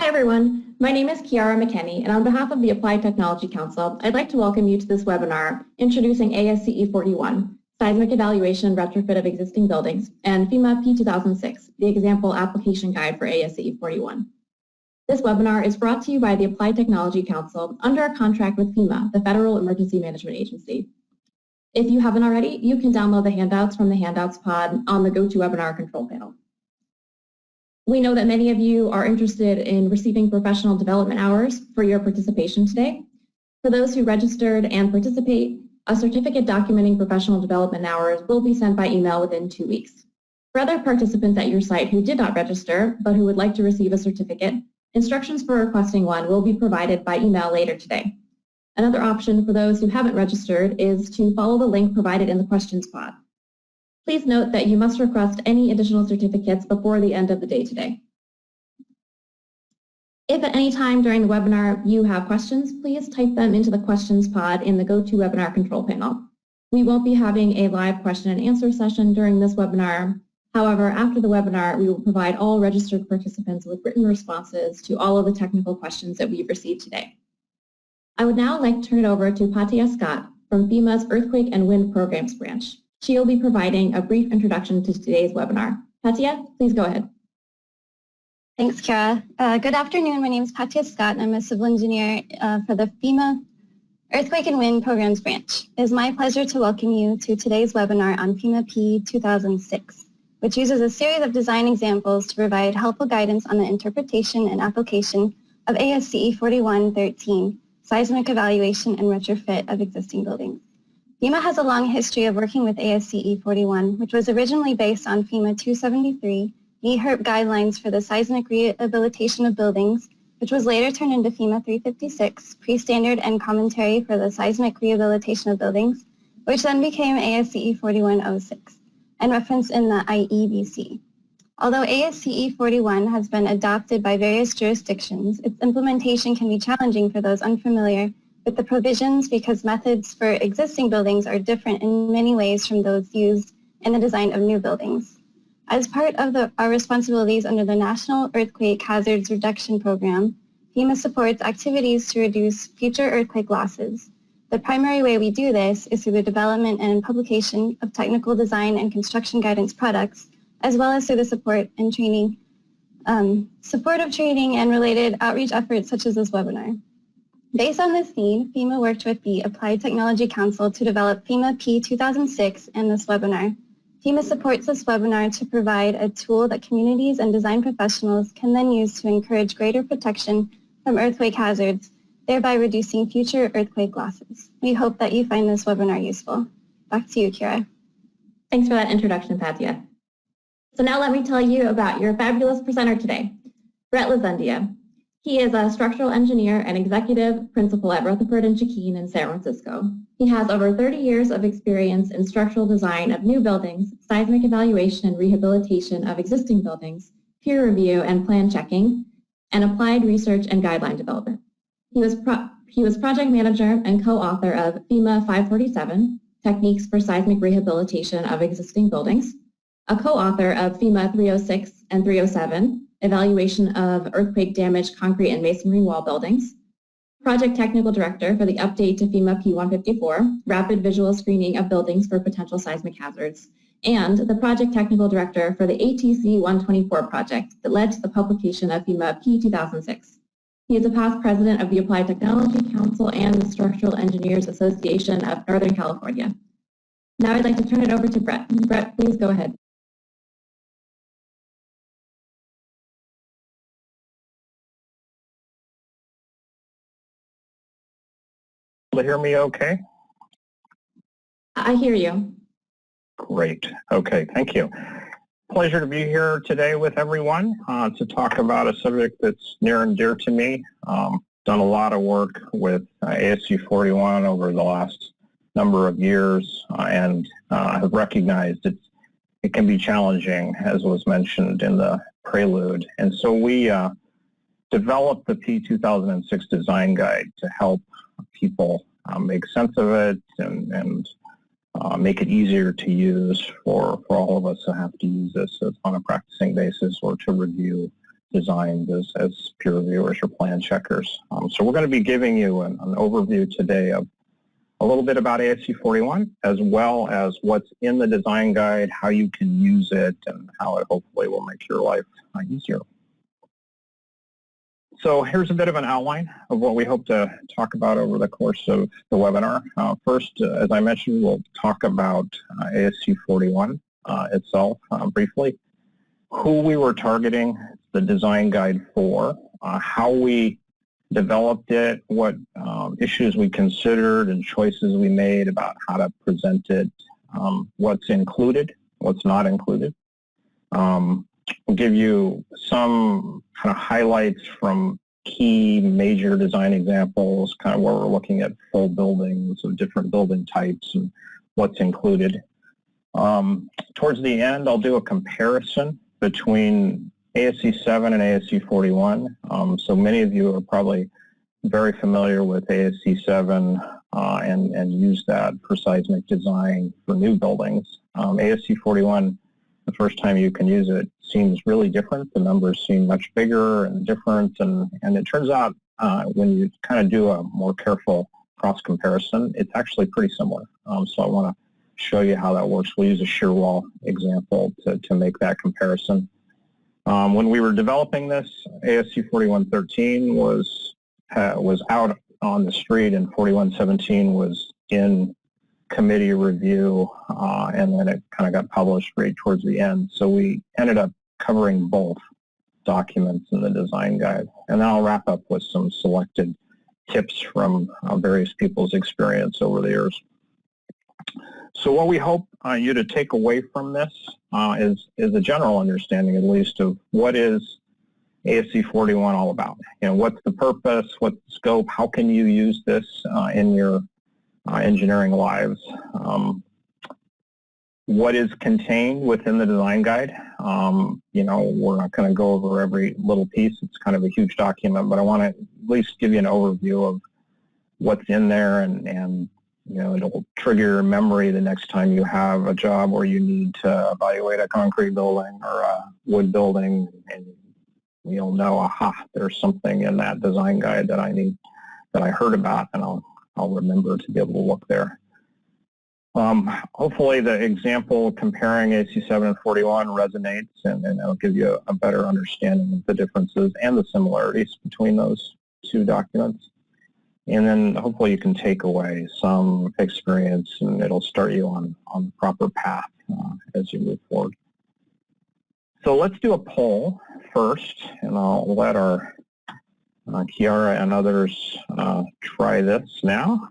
Hi everyone, my name is Kiara McKenney, and on behalf of the Applied Technology Council, I'd like to welcome you to this webinar introducing ASCE 41, Seismic Evaluation and Retrofit of Existing Buildings, and FEMA P2006, the Example Application Guide for ASCE 41. This webinar is brought to you by the Applied Technology Council under a contract with FEMA, the Federal Emergency Management Agency. If you haven't already, you can download the handouts from the Handouts pod on the GoToWebinar control panel. We know that many of you are interested in receiving professional development hours for your participation today. For those who registered and participate, a certificate documenting professional development hours will be sent by email within 2 weeks. For other participants at your site who did not register but who would like to receive a certificate, instructions for requesting one will be provided by email later today. Another option for those who haven't registered is to follow the link provided in the questions pod. Please note that you must request any additional certificates before the end of the day today. If at any time during the webinar you have questions, please type them into the questions pod in the GoToWebinar control panel. We won't be having a live question and answer session during this webinar. However, after the webinar, we will provide all registered participants with written responses to all of the technical questions that we've received today. I would now like to turn it over to Patia Scott from FEMA's Earthquake and Wind Programs branch. She will be providing a brief introduction to today's webinar. Patia, please go ahead. Thanks, Kara. Good afternoon. My name is Patia Scott, and I'm a civil engineer for the FEMA Earthquake and Wind Programs branch. It is my pleasure to welcome you to today's webinar on FEMA P2006, which uses a series of design examples to provide helpful guidance on the interpretation and application of ASCE 4113, Seismic Evaluation and Retrofit of Existing Buildings. FEMA has a long history of working with ASCE 41, which was originally based on FEMA 273, NEHRP guidelines for the seismic rehabilitation of buildings, which was later turned into FEMA 356, pre-standard and commentary for the seismic rehabilitation of buildings, which then became ASCE 4106 and referenced in the IEBC. Although ASCE 41 has been adopted by various jurisdictions, its implementation can be challenging for those unfamiliar with the provisions because methods for existing buildings are different in many ways from those used in the design of new buildings. As part of our responsibilities under the National Earthquake Hazards Reduction Program, FEMA supports activities to reduce future earthquake losses. The primary way we do this is through the development and publication of technical design and construction guidance products, as well as through the support of training and related outreach efforts such as this webinar. Based on this need, FEMA worked with the Applied Technology Council to develop FEMA P2006 and this webinar. FEMA supports this webinar to provide a tool that communities and design professionals can then use to encourage greater protection from earthquake hazards, thereby reducing future earthquake losses. We hope that you find this webinar useful. Back to you, Kira. Thanks for that introduction, Patia. So now let me tell you about your fabulous presenter today, Brett Lazundia. He is a structural engineer and executive principal at Rutherford & Chiquin in San Francisco. He has over 30 years of experience in structural design of new buildings, seismic evaluation and rehabilitation of existing buildings, peer review and plan checking, and applied research and guideline development. He was project manager and co-author of FEMA 547, Techniques for Seismic Rehabilitation of Existing Buildings, a co-author of FEMA 306 and 307, Evaluation of Earthquake Damaged Concrete and Masonry Wall Buildings, Project Technical Director for the update to FEMA P154, Rapid Visual Screening of Buildings for Potential Seismic Hazards, and the Project Technical Director for the ATC 124 project that led to the publication of FEMA P2006. He is a past president of the Applied Technology Council and the Structural Engineers Association of Northern California. Now I'd like to turn it over to Brett. Brett, please go ahead. To hear me okay? I hear you. Great. Okay, thank you. Pleasure to be here today with everyone to talk about a subject that's near and dear to me. Done a lot of work with ASCE 41 over the last number of years and have recognized it can be challenging, as was mentioned in the prelude. And so we developed the P2006 design guide to help people make sense of it and make it easier to use for all of us who have to use this on a practicing basis or to review designs as peer reviewers or plan checkers. So we're going to be giving you an overview today of a little bit about ASC 41, as well as what's in the design guide, how you can use it, and how it hopefully will make your life easier. So here's a bit of an outline of what we hope to talk about over the course of the webinar. First, as I mentioned, we'll talk about ASC 41 itself briefly, who we were targeting the design guide for, how we developed it, what issues we considered and choices we made about how to present it, what's included, what's not included. We'll give you some kind of highlights from key major design examples, kind of where we're looking at full buildings of different building types and what's included. Towards the end, I'll do a comparison between ASC 7 and ASC 41. So many of you are probably very familiar with ASC 7 and use that for seismic design for new buildings. ASC 41, the first time you can use it, seems really different. The numbers seem much bigger and different, and it turns out when you kind of do a more careful cross comparison, it's actually pretty similar. So I want to show you how that works. We'll use a shear wall example to make that comparison. When we were developing this, ASC 4113 was out on the street, and 4117 was in committee review, and then it kind of got published right towards the end. So we ended up covering both documents in the design guide. And then I'll wrap up with some selected tips from various people's experience over the years. So what we hope you to take away from this is a general understanding, at least, of what is ASC 41 all about. You know, what's the purpose, what's the scope, how can you use this in your engineering lives? What is contained within the design guide? You know, we're not going to go over every little piece. It's kind of a huge document, but I want to at least give you an overview of what's in there, and you know, it'll trigger your memory the next time you have a job where you need to evaluate a concrete building or a wood building, and you'll know, aha, there's something in that design guide that I heard about, and I'll remember to be able to look there. Hopefully the example comparing AC 7 and 41 resonates, and it'll give you a better understanding of the differences and the similarities between those two documents. And then hopefully you can take away some experience, and it'll start you on the proper path as you move forward. So let's do a poll first, and I'll let our Kiara and others try this now.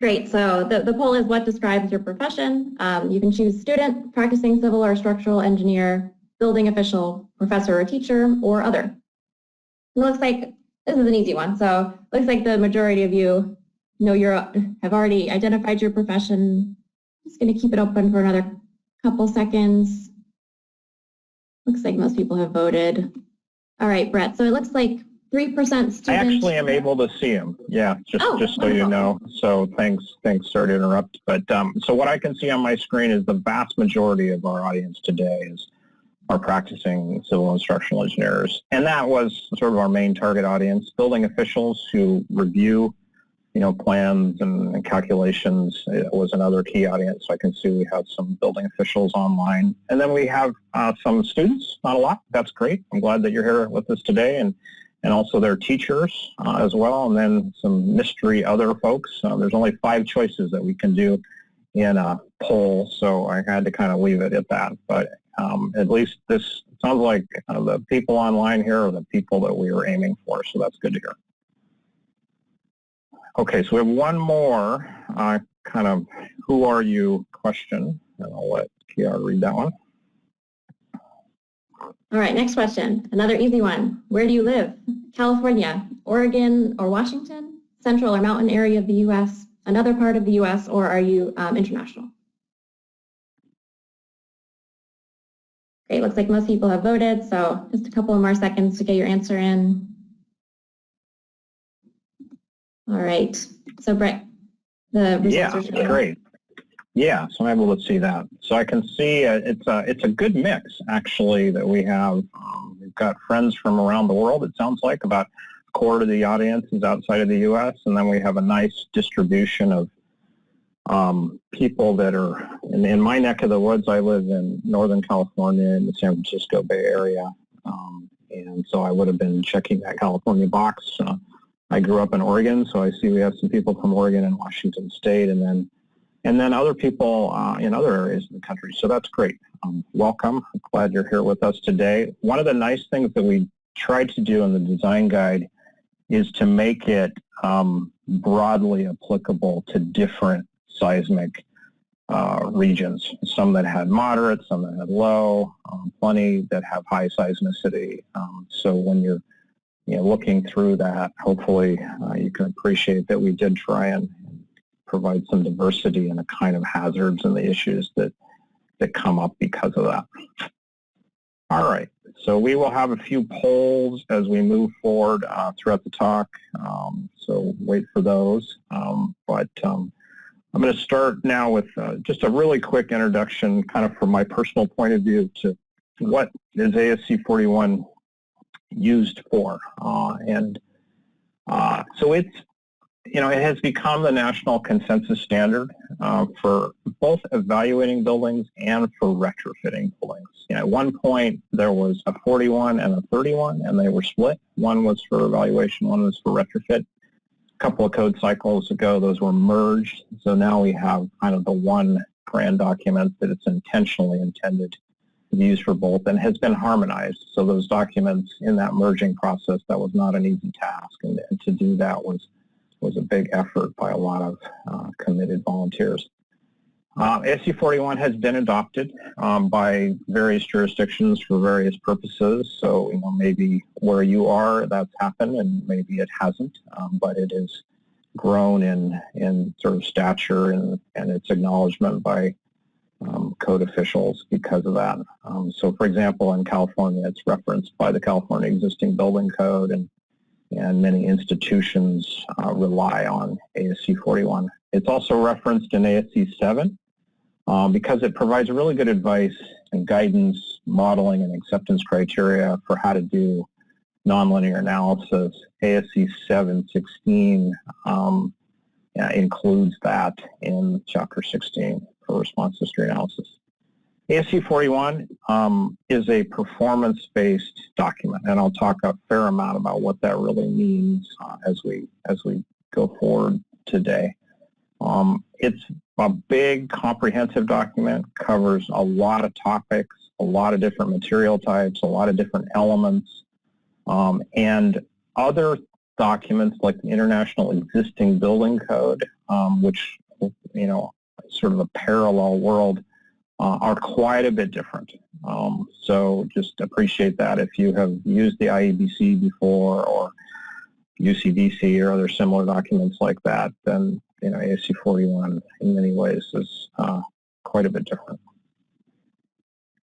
Great. So the poll is, what describes your profession? You can choose student, practicing civil or structural engineer, building official, professor or teacher, or other. It looks like this is an easy one. So it looks like the majority of you have already identified your profession. Just going to keep it open for another couple seconds. Looks like most people have voted. All right, Brett. So it looks like 3% students. I actually am able to see them. Yeah, just so you know. So thanks. Sorry to interrupt. But so what I can see on my screen is the vast majority of our audience today are practicing civil and structural engineers, and that was sort of our main target audience. Building officials who review, plans and calculations was another key audience. So I can see we have some building officials online, and then we have some students. Not a lot. That's great. I'm glad that you're here with us today, and also their teachers as well, and then some mystery other folks. There's only 5 choices that we can do in a poll, so I had to kind of leave it at that. But at least this sounds like the people online here are the people that we were aiming for, so that's good to hear. Okay, so we have one more kind of who are you question, and I'll let Kiara read that one. All right, next question. Another easy one. Where do you live? California, Oregon, or Washington? Central or mountain area of the U.S., another part of the U.S., or are you international? Great, looks like most people have voted, so just a couple more seconds to get your answer in. All right, so Brett, the results are showing. Great. Yeah, so I'm able to see that. So I can see it's a good mix, actually, that we have. We've got friends from around the world, it sounds like. About a quarter of the audience is outside of the U.S., and then we have a nice distribution of people that are in my neck of the woods. I live in Northern California in the San Francisco Bay Area, and so I would have been checking that California box. I grew up in Oregon, so I see we have some people from Oregon and Washington State, and then other people in other areas of the country. So that's great. Welcome. I'm glad you're here with us today. One of the nice things that we tried to do in the design guide is to make it broadly applicable to different seismic regions. Some that had moderate, some that had low, plenty that have high seismicity. So when you're looking through that, hopefully you can appreciate that we did try and provide some diversity in the kind of hazards and the issues that come up because of that. All right, so we will have a few polls as we move forward throughout the talk, so wait for those. But I'm going to start now with just a really quick introduction, kind of from my personal point of view, to what is ASC 41 used for. So it's, it has become the national consensus standard for both evaluating buildings and for retrofitting buildings. At one point, there was a 41 and a 31, and they were split. One was for evaluation, one was for retrofit. A couple of code cycles ago, those were merged. So now we have kind of the one grand document that it's intentionally intended to be used for both and has been harmonized. So those documents in that merging process, that was not an easy task. And to do that was a big effort by a lot of committed volunteers. ASC 41 has been adopted by various jurisdictions for various purposes. So, maybe where you are, that's happened, and maybe it hasn't, but it has grown in sort of stature and its acknowledgement by code officials because of that. So, for example, in California, it's referenced by the California Existing Building Code, and many institutions rely on ASC 41. It's also referenced in ASC 7 because it provides really good advice and guidance, modeling, and acceptance criteria for how to do nonlinear analysis. ASC 716 includes that in Chapter 16 for response history analysis. ASC 41 is a performance-based document, and I'll talk a fair amount about what that really means as we go forward today. It's a big, comprehensive document, covers a lot of topics, a lot of different material types, a lot of different elements, and other documents like the International Existing Building Code, which, sort of a parallel world, are quite a bit different. So just appreciate that. If you have used the IEBC before or UCDC or other similar documents like that, then ASC 41 in many ways is quite a bit different.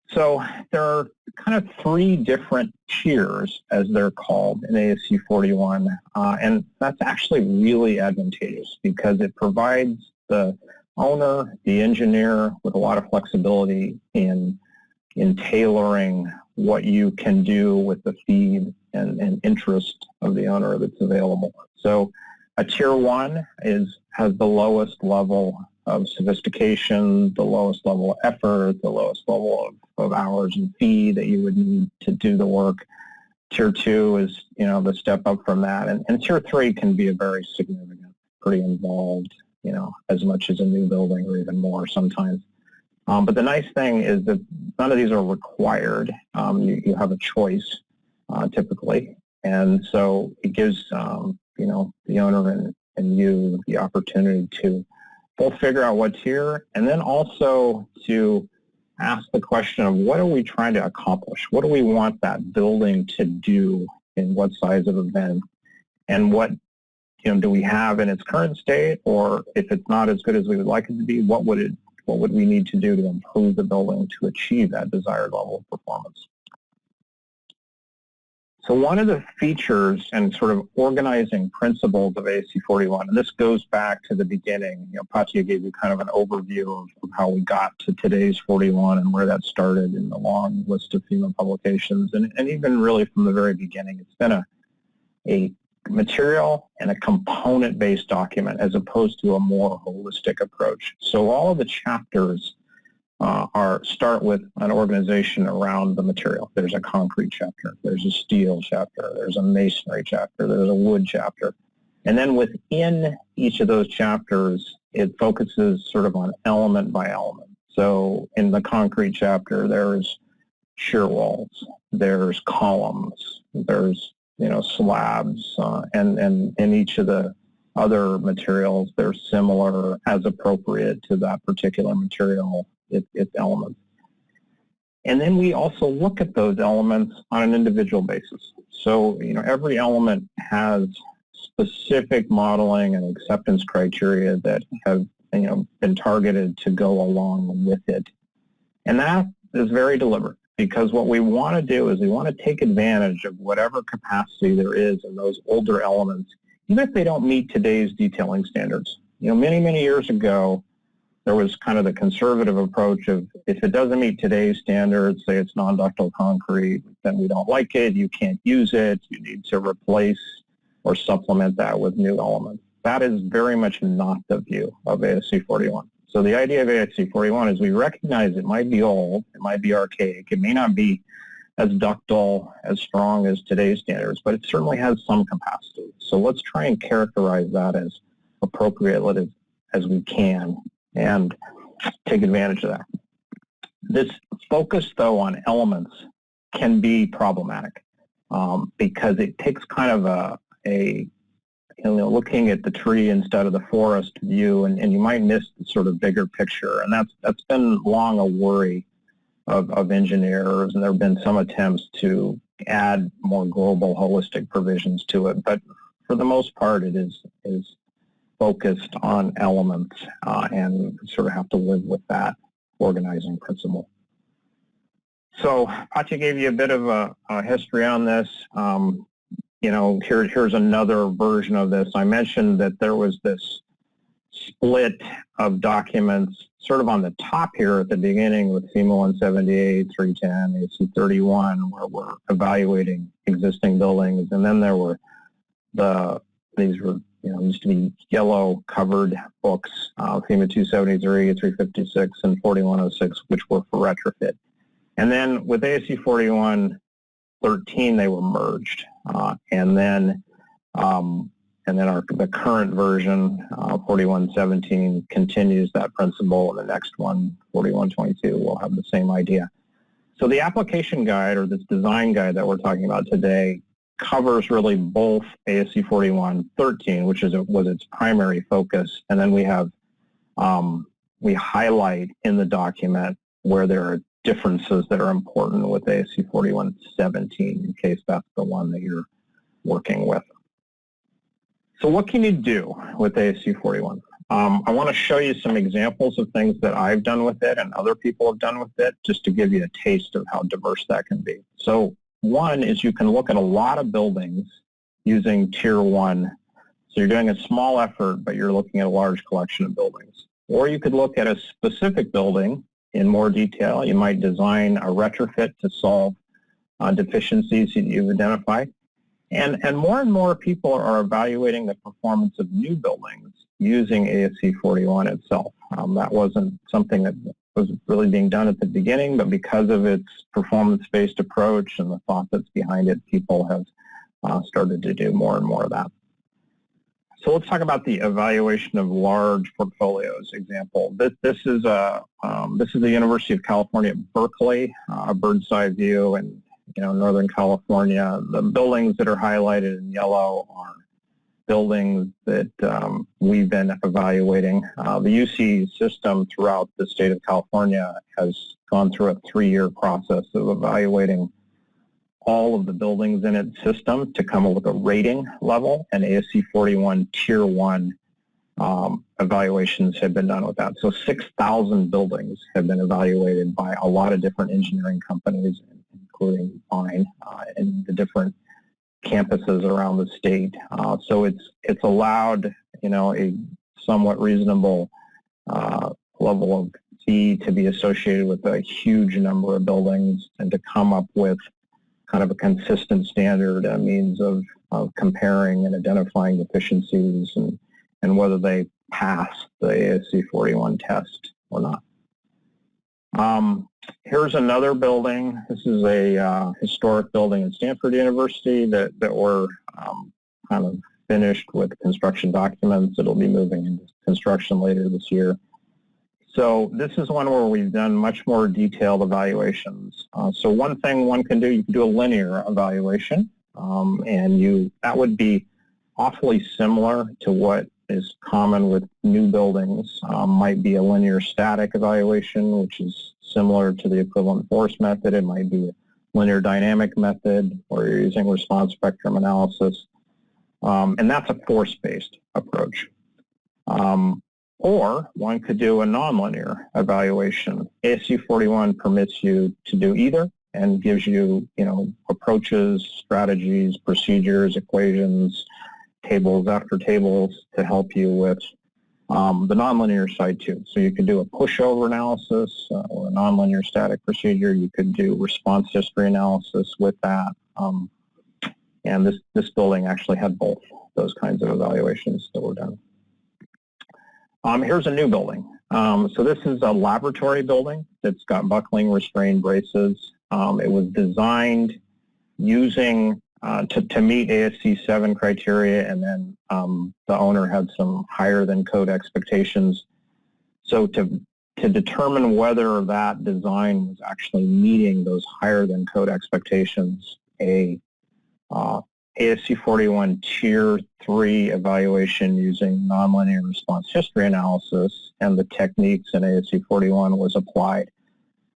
So there are kind of three different tiers, as they're called, in ASC 41, and that's actually really advantageous because it provides the owner, the engineer, with a lot of flexibility in tailoring what you can do with the feed and interest of the owner that's available. So a tier 1 has the lowest level of sophistication, the lowest level of effort, the lowest level of hours and fee that you would need to do the work. Tier 2 is, the step up from that. And tier 3 can be a very significant, pretty involved, as much as a new building or even more sometimes. But the nice thing is that none of these are required. You have a choice, typically. And so it gives, the owner and you the opportunity to both figure out what tier and then also to ask the question of what are we trying to accomplish? What do we want that building to do in what size of event? And what do we have in its current state, or if it's not as good as we would like it to be, what would we need to do to improve the building to achieve that desired level of performance? So one of the features and sort of organizing principles of ASC 41, and this goes back to the beginning, Patya gave you kind of an overview of how we got to today's 41 and where that started in the long list of FEMA publications. And even really from the very beginning, it's been a material and a component-based document as opposed to a more holistic approach. So all of the chapters start with an organization around the material. There's a concrete chapter, there's a steel chapter, there's a masonry chapter, there's a wood chapter. And then within each of those chapters, it focuses sort of on element by element. So in the concrete chapter, there's shear walls, there's columns, there's slabs, and in each of the other materials, they're similar as appropriate to that particular material, its elements. And then we also look at those elements on an individual basis. So, every element has specific modeling and acceptance criteria that have, been targeted to go along with it. And that is very deliberate, because what we want to do is we want to take advantage of whatever capacity there is in those older elements, even if they don't meet today's detailing standards. Many, many years ago, there was kind of the conservative approach of, if it doesn't meet today's standards, say it's non-ductile concrete, then we don't like it, you can't use it, you need to replace or supplement that with new elements. That is very much not the view of ASC 41. So the idea of ASC 41 is we recognize it might be old, it might be archaic, it may not be as ductile, as strong as today's standards, but it certainly has some capacity. So let's try and characterize that as appropriate as we can and take advantage of that. This focus, though, on elements can be problematic because it takes kind of looking at the tree instead of the forest view, and you might miss the sort of bigger picture. And that's been long a worry of engineers, and there have been some attempts to add more global holistic provisions to it. But for the most part, it is focused on elements, and sort of have to live with that organizing principle. So Patya gave you a bit of a history on this. Here's another version of this. I mentioned that there was this split of documents sort of on the top here at the beginning with FEMA 178, 310, AC 31, where we're evaluating existing buildings. And then there were these used to be yellow covered books, FEMA 273, 356, and 4106, which were for retrofit. And then with ASC 4113, they were merged. And then the current version, 4117, continues that principle, and the next one, 4122, will have the same idea. So the application guide, or this design guide that we're talking about today, covers really both ASC 4113, which was its primary focus, and then we highlight in the document where there are differences that are important with ASC 4117, in case that's the one that you're working with. So what can you do with ASC 41? I want to show you some examples of things that I've done with it and other people have done with it, just to give you a taste of how diverse that can be. So one is you can look at a lot of buildings using Tier 1. So you're doing a small effort, but you're looking at a large collection of buildings. Or you could look at a specific building in more detail. You might design a retrofit to solve deficiencies that you've identified. And more people are evaluating the performance of new buildings using ASC 41 itself. That wasn't something that was really being done at the beginning, but because of its performance-based approach and the thought that's behind it, people have started to do more and more of that. So let's talk about the evaluation of large portfolios example. This is the University of California at Berkeley, a bird's eye view, and Northern California. The buildings that are highlighted in yellow are buildings that we've been evaluating. The UC system throughout the state of California has gone through a 3-year process of evaluating all of the buildings in its system to come up with a rating level, and ASC 41 Tier 1 evaluations have been done with that. So 6,000 buildings have been evaluated by a lot of different engineering companies, including mine, and the different campuses around the state. So it's allowed, a somewhat reasonable level of fee to be associated with a huge number of buildings and to come up with kind of a consistent standard, a means of comparing and identifying deficiencies and whether they pass the ASC 41 test or not. Here's another building. This is a historic building at Stanford University that we're kind of finished with construction documents. It'll be moving into construction later this year. So this is one where we've done much more detailed evaluations. So one thing one can do, you can do a linear evaluation, and that would be awfully similar to what is common with new buildings. Might be a linear static evaluation, which is similar to the equivalent force method. It might be a linear dynamic method where you're using response spectrum analysis. And that's a force-based approach. Or one could do a nonlinear evaluation. ASC 41 permits you to do either and gives you, approaches, strategies, procedures, equations, tables after tables to help you with the nonlinear side too. So you could do a pushover analysis or a nonlinear static procedure. You could do response history analysis with that. And this building actually had both those kinds of evaluations that were done. Here's a new building. So this is a laboratory building that's got buckling restrained braces. It was designed using to meet ASC 7 criteria, and then the owner had some higher than code expectations. So to determine whether that design was actually meeting those higher than code expectations, ASC 41 Tier 3 evaluation using nonlinear response history analysis and the techniques in ASC 41 was applied.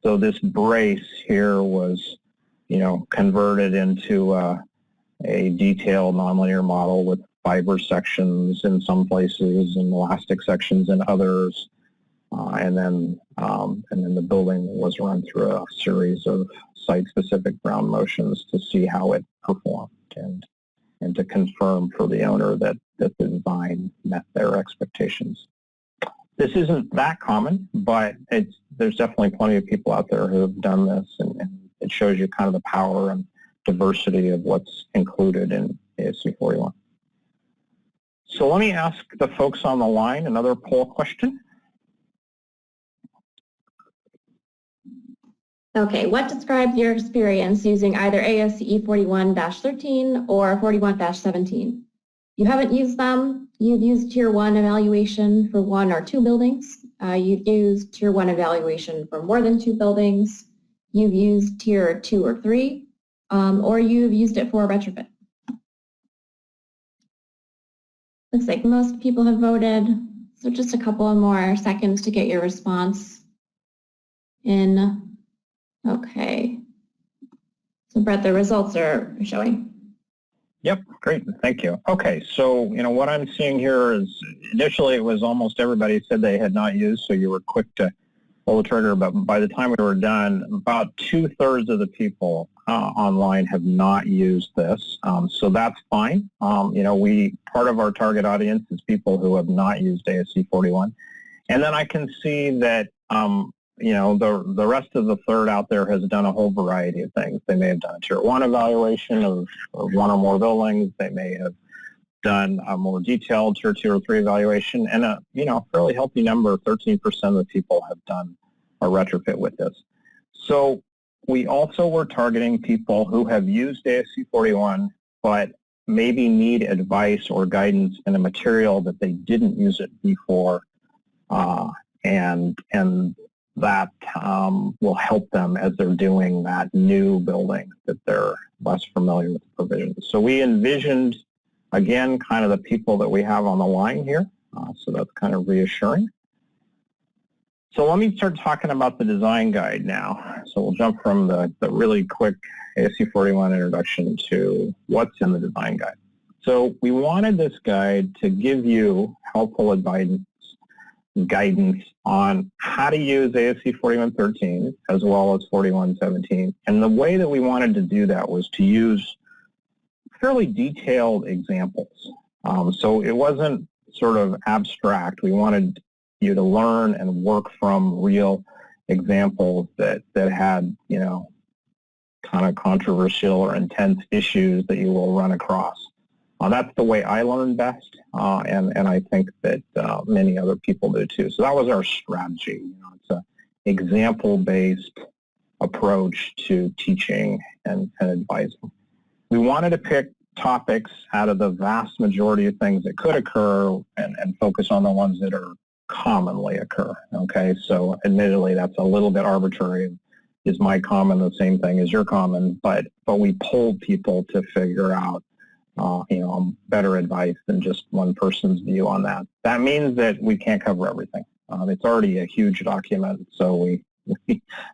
So this brace here was, converted into a detailed nonlinear model with fiber sections in some places and elastic sections in others. And then the building was run through a series of site-specific ground motions to see how it performed and to confirm for the owner that the design met their expectations. This isn't that common, but there's definitely plenty of people out there who have done this, and it shows you kind of the power and diversity of what's included in ASC 41. So let me ask the folks on the line another poll question. Okay, what describes your experience using either ASCE 41-13 or 41-17? You haven't used them. You've used Tier 1 evaluation for 1 or 2 buildings. You've used Tier 1 evaluation for more than 2 buildings. You've used Tier 2 or 3, or you've used it for retrofit. Looks like most people have voted, so just a couple of more seconds to get your response in. Okay. So Brett, the results are showing. Yep, great, thank you. Okay, so what I'm seeing here is initially it was almost everybody said they had not used, so you were quick to pull the trigger, but by the time we were done, about 2/3 of the people online have not used this, so that's fine. Part of our target audience is people who have not used ASC 41, and then I can see that the rest of the third out there has done a whole variety of things. They may have done a Tier 1 evaluation of 1 or more buildings. They may have done a more detailed Tier 2 or 3 evaluation, and a fairly healthy number, 13% of the people have done a retrofit with this. So we also were targeting people who have used ASC 41, but maybe need advice or guidance in a material that they didn't use it before, and that will help them as they're doing that new building that they're less familiar with the provisions. So we envisioned, again, kind of the people that we have on the line here, so that's kind of reassuring. So let me start talking about the design guide now. So we'll jump from the really quick ASC 41 introduction to what's in the design guide. So we wanted this guide to give you helpful guidance on how to use ASC 41-13 as well as 41-17. And the way that we wanted to do that was to use fairly detailed examples. So it wasn't sort of abstract. We wanted you to learn and work from real examples that had, you know, kind of controversial or intense issues that you will run across. That's the way I learn best, and I think that many other people do too. So that was our strategy. You know, it's an example-based approach to teaching and advising. We wanted to pick topics out of the vast majority of things that could occur and focus on the ones that are commonly occur. Okay, so admittedly that's a little bit arbitrary. Is my common the same thing as your common? But we polled people to figure out you know, better advice than just one person's view on that. That means that we can't cover everything. It's already a huge document, so we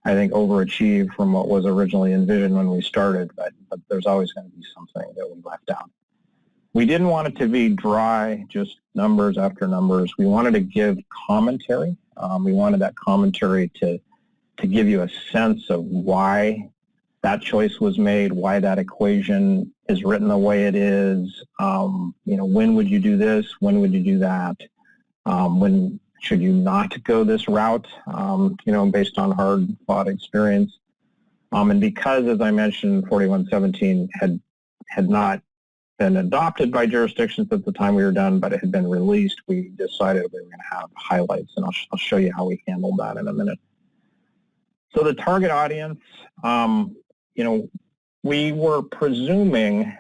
I think overachieved from what was originally envisioned when we started, but there's always going to be something that we left out. We didn't want it to be dry, just numbers after numbers. We wanted to give commentary. We wanted that commentary to give you a sense of why that choice was made, why that equation is written the way it is. You know, when would you do this? When would you do that? When should you not go this route? You know, based on hard-fought experience. And because, as I mentioned, 4117 had not been adopted by jurisdictions at the time we were done, but it had been released, we decided we were going to have highlights, and I'll show you how we handled that in a minute. So the target audience, you know, we were presuming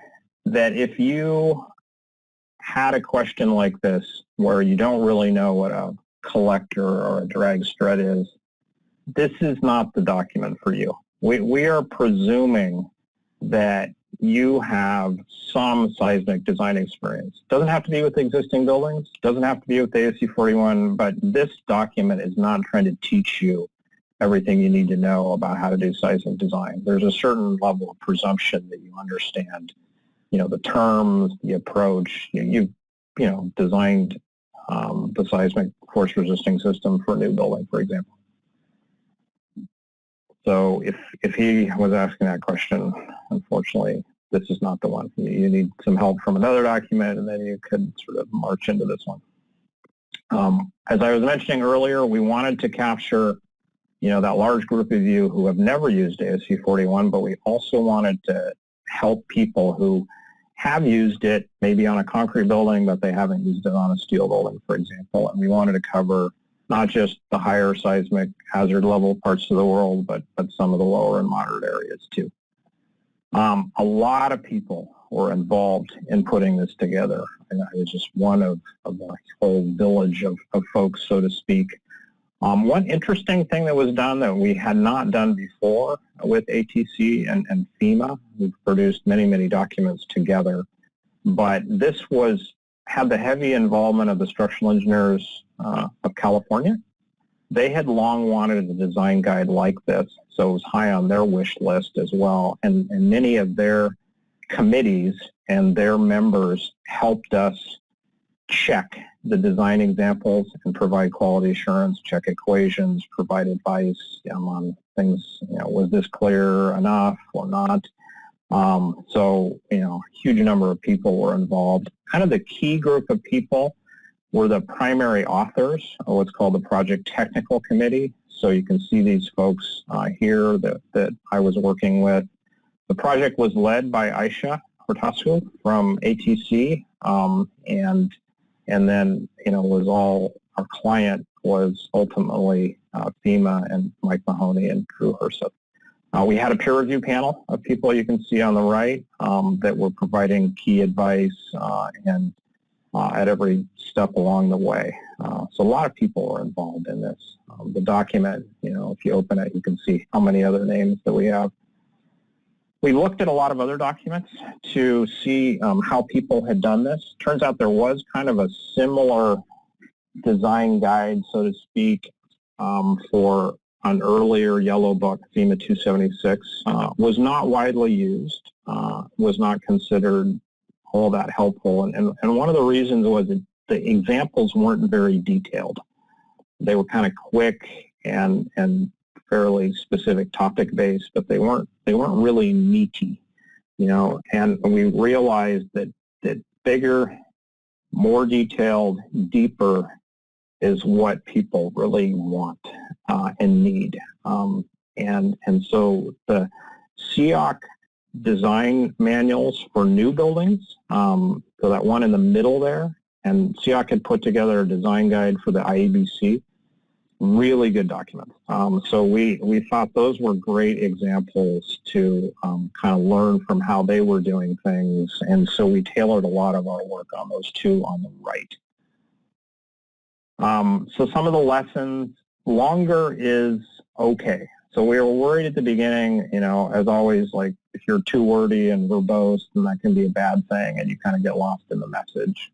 that if you had a question like this where you don't really know what a collector or a drag strut is, this is not the document for you. We are presuming that you have some seismic design experience. Doesn't have to be with existing buildings, doesn't have to be with ASC 41, but this document is not trying to teach you everything you need to know about how to do seismic design. There's a certain level of presumption that you understand, you know, the terms, the approach. You've designed the seismic force resisting system for a new building, for example. So if he was asking that question, unfortunately, this is not the one. You need some help from another document, and then you could sort of march into this one. As I was mentioning earlier, we wanted to capture, you know, that large group of you who have never used ASC 41, but we also wanted to help people who have used it, maybe on a concrete building, but they haven't used it on a steel building, for example. And we wanted to cover not just the higher seismic hazard level parts of the world, but some of the lower and moderate areas too. A lot of people were involved in putting this together, and I was just one of a whole village of folks, so to speak. One interesting thing that was done that we had not done before with ATC and FEMA, we've produced many, many documents together, but this had the heavy involvement of the structural engineers of California. They had long wanted a design guide like this, so it was high on their wish list as well, and many of their committees and their members helped us check the design examples and provide quality assurance, check equations, provide advice on things, you know, was this clear enough or not? So, you know, a huge number of people were involved. Kind of the key group of people were the primary authors of what's called the Project Technical Committee. So you can see these folks here that I was working with. The project was led by Asce from ATC, and then, you know, our client was ultimately FEMA and Mike Mahoney and Drew Herseth. We had a peer review panel of people you can see on the right that were providing key advice and at every step along the way. So a lot of people were involved in this. The document, you know, if you open it, you can see how many other names that we have. We looked at a lot of other documents to see how people had done this. Turns out there was kind of a similar design guide, so to speak, for an earlier yellow book, FEMA 276. Was not widely used, was not considered all that helpful. And one of the reasons was that the examples weren't very detailed. They were kind of quick and fairly specific topic based, but they weren't really meaty and we realized that bigger, more detailed, deeper is what people really want and need. And so the Seahawk design manuals for new buildings, so that one in the middle there, and Seahawk had put together a design guide for the IEBC, really good documents. So we thought those were great examples to kind of learn from how they were doing things, and so we tailored a lot of our work on those two on the right. So some of the lessons, longer is okay. So we were worried at the beginning, as always, like if you're too wordy and verbose, then that can be a bad thing and you kind of get lost in the message.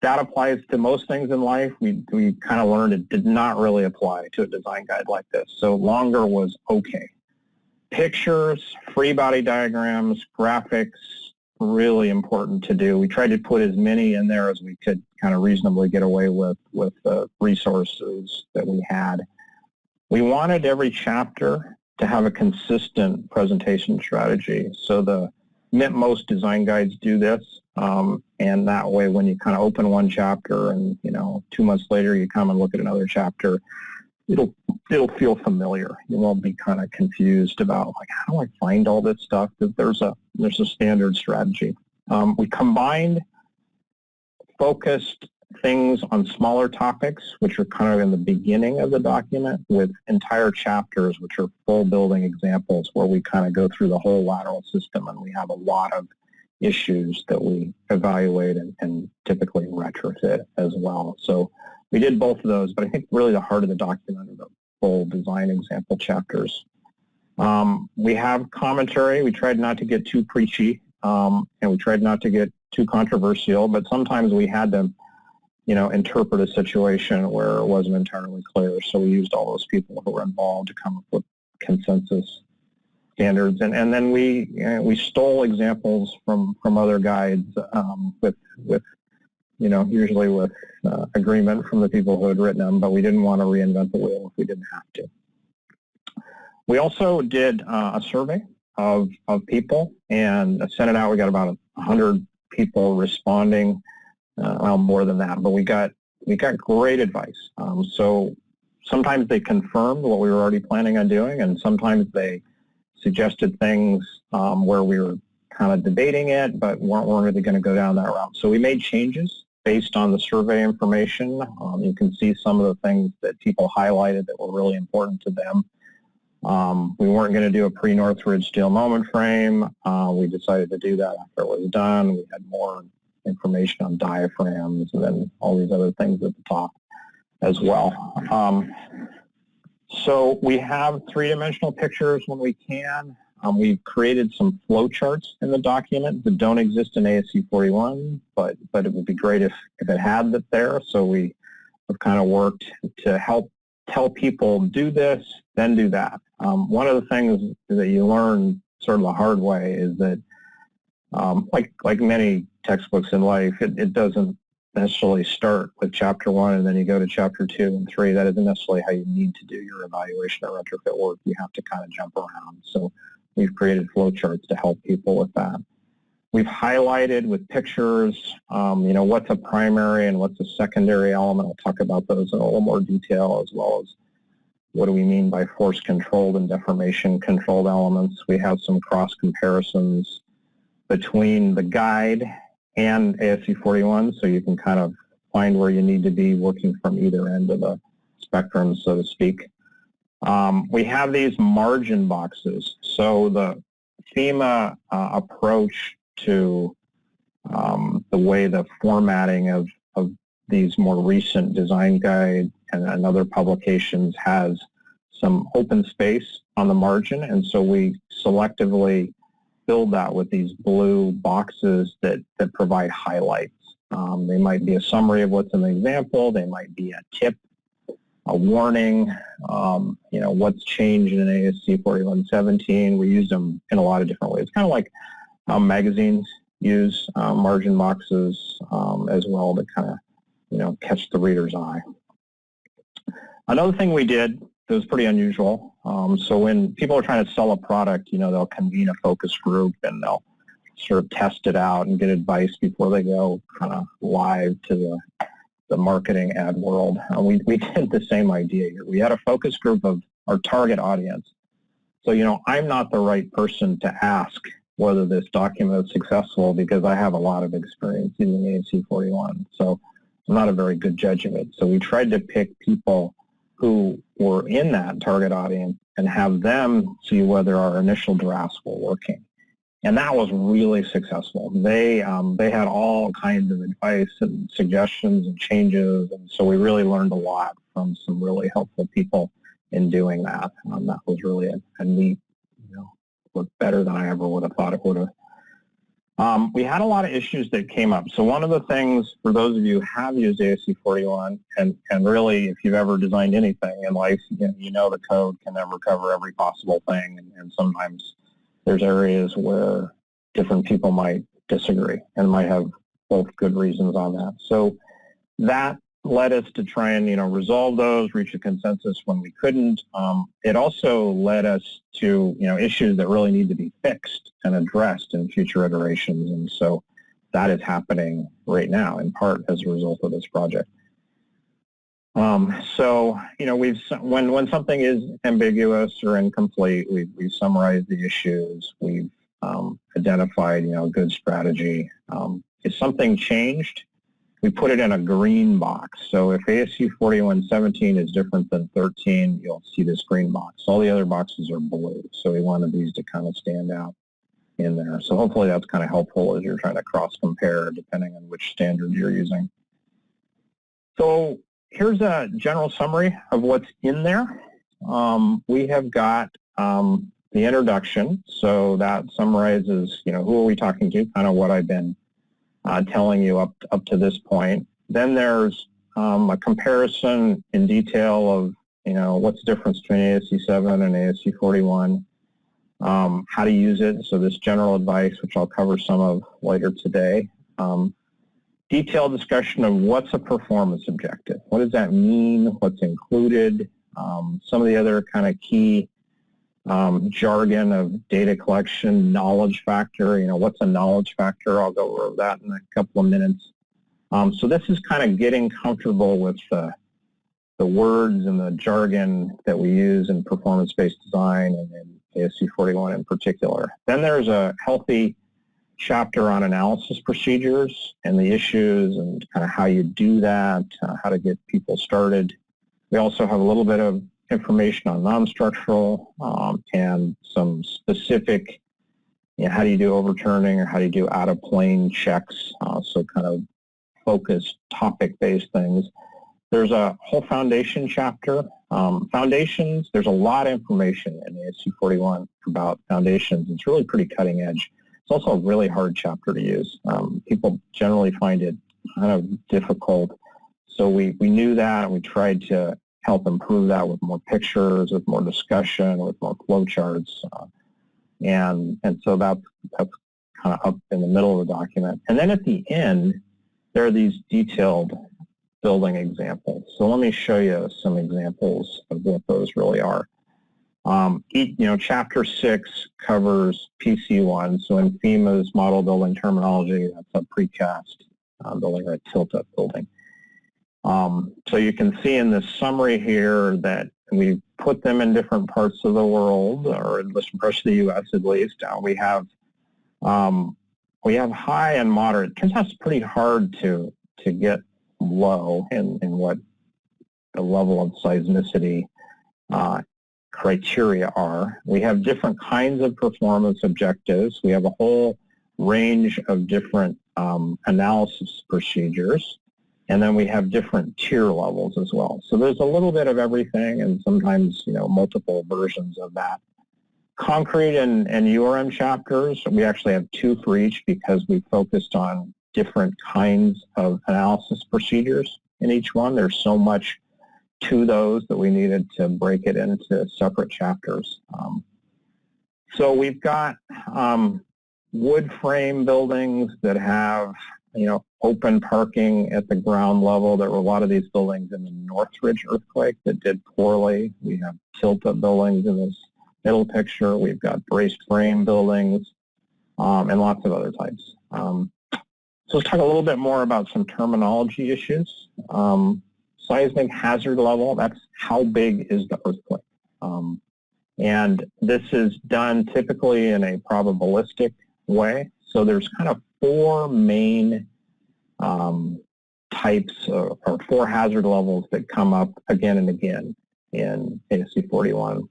That applies to most things in life. We kind of learned it did not really apply to a design guide like this. So longer was okay. Pictures, free body diagrams, graphics, really important to do. We tried to put as many in there as we could kind of reasonably get away with the resources that we had. We wanted every chapter to have a consistent presentation strategy. So most design guides do this, and that way when you kind of open one chapter and 2 months later you come and look at another chapter, it'll feel familiar. You won't be kind of confused about like, how do I find all this stuff? Because there's a standard strategy. We combined focused things on smaller topics, which are kind of in the beginning of the document, with entire chapters, which are full building examples where we kind of go through the whole lateral system, and we have a lot of issues that we evaluate and typically retrofit as well. So we did both of those, but I think really the heart of the document are the full design example chapters. We have commentary. We tried not to get too preachy, and we tried not to get too controversial, but sometimes we had to interpret a situation where it wasn't entirely clear. So we used all those people who were involved to come up with consensus standards. And then we stole examples from other guides with usually with agreement from the people who had written them, but we didn't want to reinvent the wheel if we didn't have to. We also did a survey of people and sent it out. We got about 100 people responding. Well, more than that, but we got great advice. So sometimes they confirmed what we were already planning on doing, and sometimes they suggested things where we were kind of debating it, but weren't really going to go down that route. So we made changes based on the survey information. You can see some of the things that people highlighted that were really important to them. We weren't going to do a pre-Northridge steel moment frame. We decided to do that after it was done. We had more information on diaphragms and then all these other things at the top as well. So we have three-dimensional pictures when we can. We've created some flow charts in the document that don't exist in ASC 41, but it would be great if it had that there. So we have kind of worked to help tell people, do this, then do that. One of the things that you learn sort of the hard way is that like many textbooks in life, it doesn't necessarily start with chapter 1 and then you go to chapter 2 and 3. That isn't necessarily how you need to do your evaluation or retrofit work. You have to kind of jump around. So we've created flowcharts to help people with that. We've highlighted with pictures, what's a primary and what's a secondary element. I'll talk about those in a little more detail, as well as what do we mean by force-controlled and deformation-controlled elements. We have some cross comparisons between the guide and ASC 41, so you can kind of find where you need to be working from either end of the spectrum, so to speak. We have these margin boxes. So the FEMA approach to the way the formatting of these more recent design guide and other publications has some open space on the margin, and so we selectively build that with these blue boxes that provide highlights. They might be a summary of what's in the example. They might be a tip, a warning, what's changed in ASC 4117. We use them in a lot of different ways. Kind of like magazines use margin boxes as well to kind of, catch the reader's eye. Another thing we did it was pretty unusual. So when people are trying to sell a product, they'll convene a focus group and they'll sort of test it out and get advice before they go kind of live to the marketing ad world. We did the same idea here. We had a focus group of our target audience. So, I'm not the right person to ask whether this document is successful because I have a lot of experience using ASC 41. So I'm not a very good judge of it. So we tried to pick people who were in that target audience and have them see whether our initial drafts were working. And that was really successful. They had all kinds of advice and suggestions and changes, and so we really learned a lot from some really helpful people in doing that. That was really a neat, was better than I ever would have thought it would have. We had a lot of issues that came up. So one of the things, for those of you who have used ASC 41, and really if you've ever designed anything in life, you know the code can never cover every possible thing, and sometimes there's areas where different people might disagree and might have both good reasons on that. So that led us to try and, resolve those, reach a consensus when we couldn't. It also led us to, issues that really need to be fixed and addressed in future iterations. And so that is happening right now, in part as a result of this project. So, when something is ambiguous or incomplete, we've summarized the issues. We've identified, a good strategy. If something changed, we put it in a green box. So if ASC 4117 is different than 13, you'll see this green box. All the other boxes are blue. So we wanted these to kind of stand out in there. So hopefully that's kind of helpful as you're trying to cross-compare depending on which standard you're using. So here's a general summary of what's in there. We have got the introduction. So that summarizes, who are we talking to, kind of what I've been telling you up to this point. Then there's a comparison in detail of, what's the difference between ASC 7 and ASC 41, how to use it, so this general advice, which I'll cover some of later today. Detailed discussion of what's a performance objective. What does that mean? What's included? Some of the other kind of key jargon of data collection, knowledge factor. What's a knowledge factor? I'll go over that in a couple of minutes. So this is kind of getting comfortable with the words and the jargon that we use in performance-based design and in ASC 41 in particular. Then there's a healthy chapter on analysis procedures and the issues and kind of how you do that, how to get people started. We also have a little bit of information on non-structural and some specific, how do you do overturning or how do you do out-of-plane checks, so kind of focused topic-based things. There's a whole foundation chapter. Foundations, there's a lot of information in ASC 41 about foundations. It's really pretty cutting edge. It's also a really hard chapter to use. People generally find it kind of difficult. So we knew that, and we tried to help improve that with more pictures, with more discussion, with more flowcharts. And so that's kind of up in the middle of the document. And then at the end, there are these detailed building examples. So let me show you some examples of what those really are. Chapter 6 covers PC1. So in FEMA's model building terminology, that's a precast building or a tilt-up building. So you can see in this summary here that we put them in different parts of the world, or in different parts of the U.S. at least. We have high and moderate. It turns out it's pretty hard to get low in what the level of seismicity criteria are. We have different kinds of performance objectives. We have a whole range of different analysis procedures. And then we have different tier levels as well. So there's a little bit of everything and sometimes, multiple versions of that. Concrete and URM chapters, we actually have 2 for each because we focused on different kinds of analysis procedures in each one. There's so much to those that we needed to break it into separate chapters. So we've got wood frame buildings that have open parking at the ground level. There were a lot of these buildings in the Northridge earthquake that did poorly. We have tilt-up buildings in this middle picture. We've got braced frame buildings and lots of other types. So let's talk a little bit more about some terminology issues. Seismic hazard level, that's how big is the earthquake. And this is done typically in a probabilistic way. So there's kind of four main types or four hazard levels that come up again and again in ASC 41.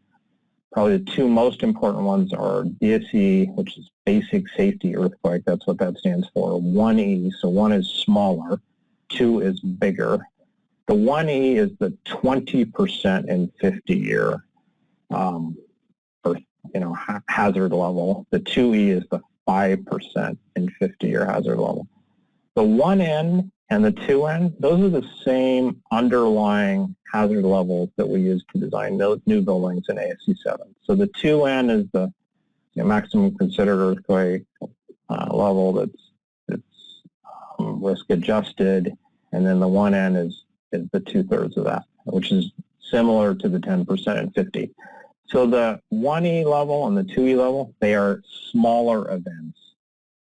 Probably the two most important ones are BSE, which is Basic Safety Earthquake. That's what that stands for. 1E, so 1 is smaller, 2 is bigger. The 1E is the 20% in 50-year hazard level. The 2E is the 5% in 50-year hazard level. The 1N and the 2N, those are the same underlying hazard levels that we use to design new buildings in ASC 7. So the 2N is the maximum considered earthquake level that's risk adjusted, and then the 1N is the 2/3 of that, which is similar to the 10% and 50. So the 1E level and the 2E level, they are smaller events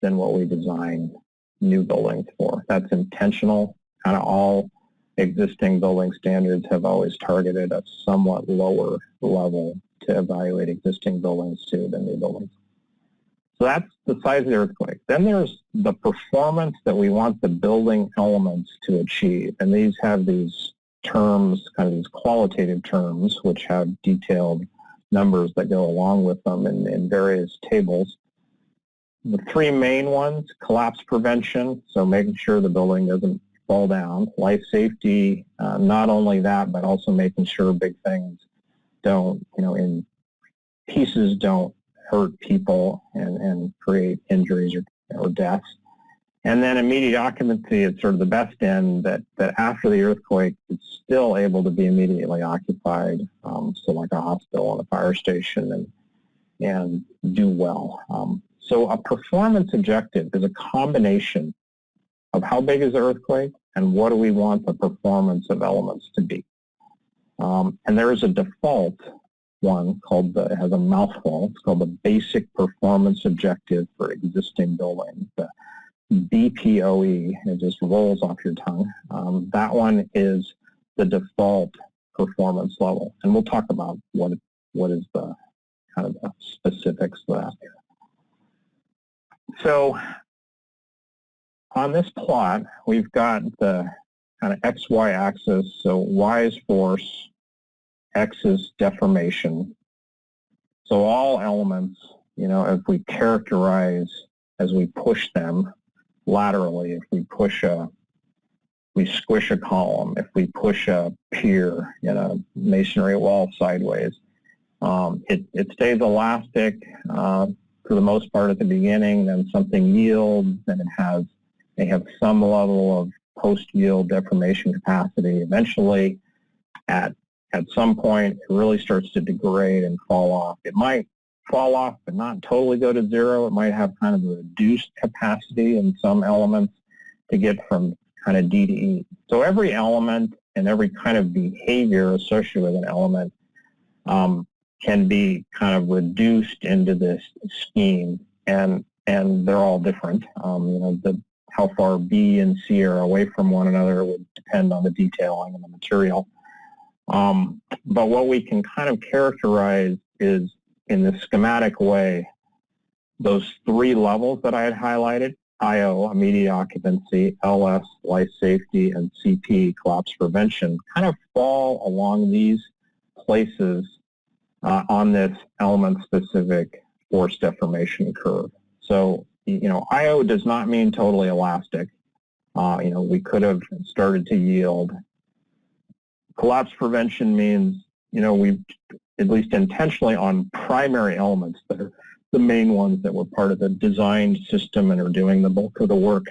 than what we design new buildings for. That's intentional. Kind of all existing building standards have always targeted a somewhat lower level to evaluate existing buildings to than new buildings. So that's the size of the earthquake. Then there's the performance that we want the building elements to achieve. And these have these terms, kind of these qualitative terms, which have detailed numbers that go along with them in various tables. The three main ones: collapse prevention, so making sure the building doesn't fall down; life safety, not only that, but also making sure big things don't, in pieces don't hurt people and create injuries or deaths. And then immediate occupancy is sort of the best end, that after the earthquake, it's still able to be immediately occupied, so like a hospital and a fire station, and do well. So a performance objective is a combination of how big is the earthquake and what do we want the performance of elements to be. And there is a default one called, it has a mouthful, it's called the Basic Performance Objective for Existing Buildings, the BPOE. It just rolls off your tongue. That one is the default performance level. And we'll talk about what is the kind of the specifics of that. So on this plot, we've got the kind of XY axis. So Y is force, X is deformation. So all elements, if we characterize as we push them laterally, if we squish a column, if we push a pier in a masonry wall sideways, it stays elastic for the most part at the beginning, then something yields, then they have some level of post-yield deformation capacity. Eventually, at some point, it really starts to degrade and fall off. It might fall off but not totally go to zero. It might have kind of a reduced capacity in some elements to get from kind of D to E. So every element and every kind of behavior associated with an element can be kind of reduced into this scheme, and they're all different. How far B and C are away from one another would depend on the detailing and the material. But what we can kind of characterize is, in this schematic way, those three levels that I had highlighted: IO, immediate occupancy; LS, life safety; and CP, collapse prevention, kind of fall along these places on this element-specific force deformation curve. So, IO does not mean totally elastic. We could have started to yield. Collapse prevention means, we've, at least intentionally on primary elements that are the main ones that were part of the design system and are doing the bulk of the work,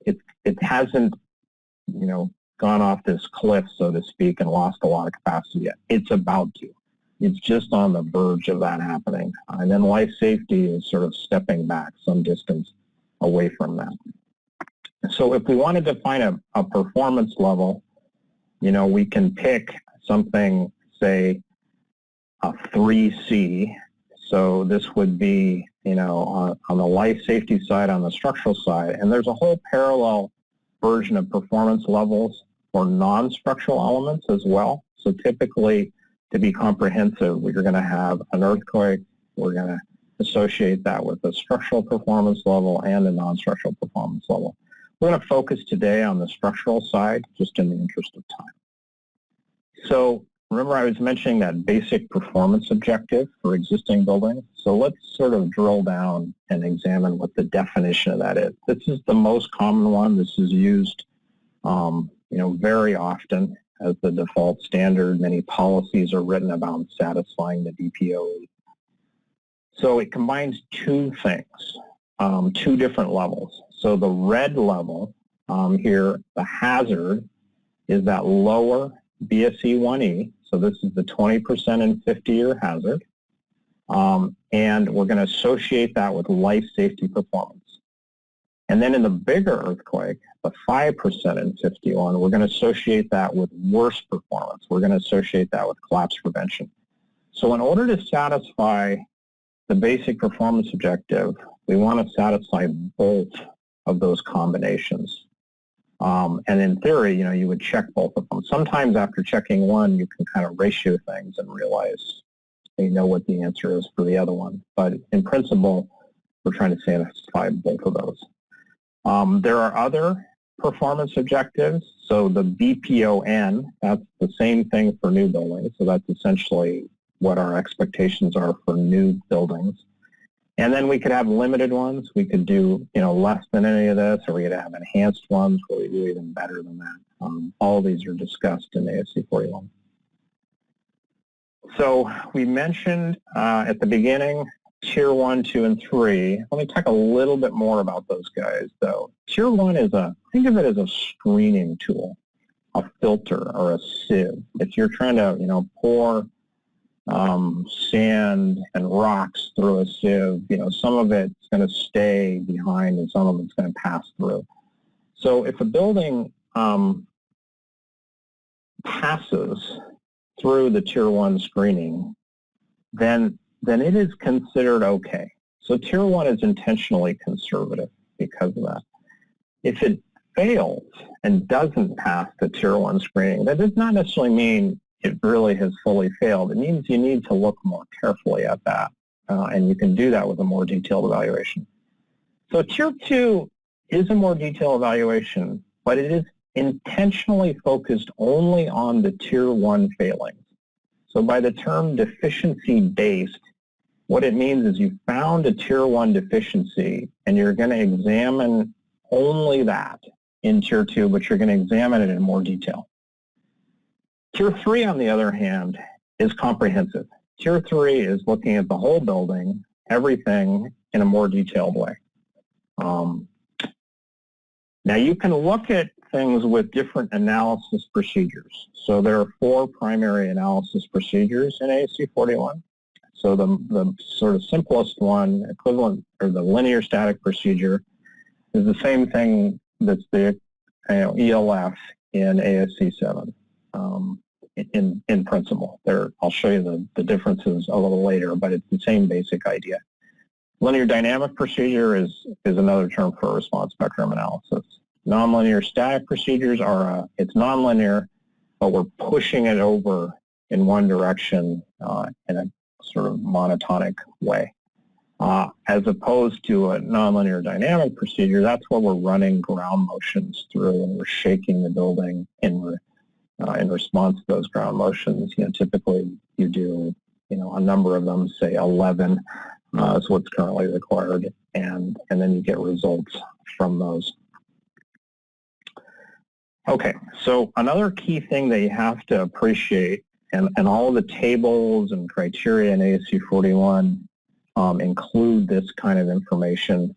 it hasn't, gone off this cliff, so to speak, and lost a lot of capacity yet. It's about to. It's just on the verge of that happening. And then life safety is sort of stepping back some distance away from that. So if we wanted to find a performance level, we can pick something, say, a 3C. So this would be, on the life safety side, on the structural side, and there's a whole parallel version of performance levels for non-structural elements as well. So typically, to be comprehensive, we're going to have an earthquake. We're going to associate that with a structural performance level and a non-structural performance level. We're going to focus today on the structural side, just in the interest of time. So remember I was mentioning that basic performance objective for existing buildings. So let's sort of drill down and examine what the definition of that is. This is the most common one. This is used, very often as the default standard. Many policies are written about satisfying the DPOE. So it combines two things, two different levels. So the red level here, the hazard, is that lower BSE 1E. So this is the 20% and 50-year hazard. And we're going to associate that with life safety performance. And then in the bigger earthquake, the 5% and 51, we're going to associate that with worse performance. We're going to associate that with collapse prevention. So in order to satisfy the basic performance objective, we want to satisfy both of those combinations. And in theory, you would check both of them. Sometimes after checking one, you can kind of ratio things and realize you know what the answer is for the other one. But in principle, we're trying to satisfy both of those. There are other performance objectives. So the BPON, that's the same thing for new buildings. So that's essentially what our expectations are for new buildings. And then we could have limited ones. We could do, less than any of this, or we could have enhanced ones where we do even better than that. All of these are discussed in ASC 41. So we mentioned at the beginning Tier 1, 2, and 3. Let me talk a little bit more about those guys, though. Tier 1 is think of it as a screening tool, a filter, or a sieve. If you're trying to, pour sand and rocks through a sieve, some of it's going to stay behind and some of it's going to pass through. So if a building passes through the Tier 1 screening, then it is considered okay. So Tier 1 is intentionally conservative because of that. If it fails and doesn't pass the Tier 1 screening, that does not necessarily mean it really has fully failed. It means you need to look more carefully at that, and you can do that with a more detailed evaluation. So Tier 2 is a more detailed evaluation, but it is intentionally focused only on the Tier 1 failings. So by the term deficiency-based, what it means is you found a Tier 1 deficiency, and you're going to examine only that in Tier 2, but you're going to examine it in more detail. Tier 3, on the other hand, is comprehensive. Tier 3 is looking at the whole building, everything, in a more detailed way. Now, you can look at things with different analysis procedures. So there are 4 primary analysis procedures in ASC 41. So the sort of simplest one, equivalent, or the linear static procedure, is the same thing that's the ELF in ASC 7 in principle. I'll show you the differences a little later, but it's the same basic idea. Linear dynamic procedure is another term for response spectrum analysis. Nonlinear static procedures it's nonlinear, but we're pushing it over in one direction in a sort of monotonic way. As opposed to a nonlinear dynamic procedure, that's where we're running ground motions through and we're shaking the building in response to those ground motions. Typically you do, a number of them, say 11 is what's currently required, and then you get results from those. Okay, so another key thing that you have to appreciate, and all the tables and criteria in ASC 41 include this kind of information.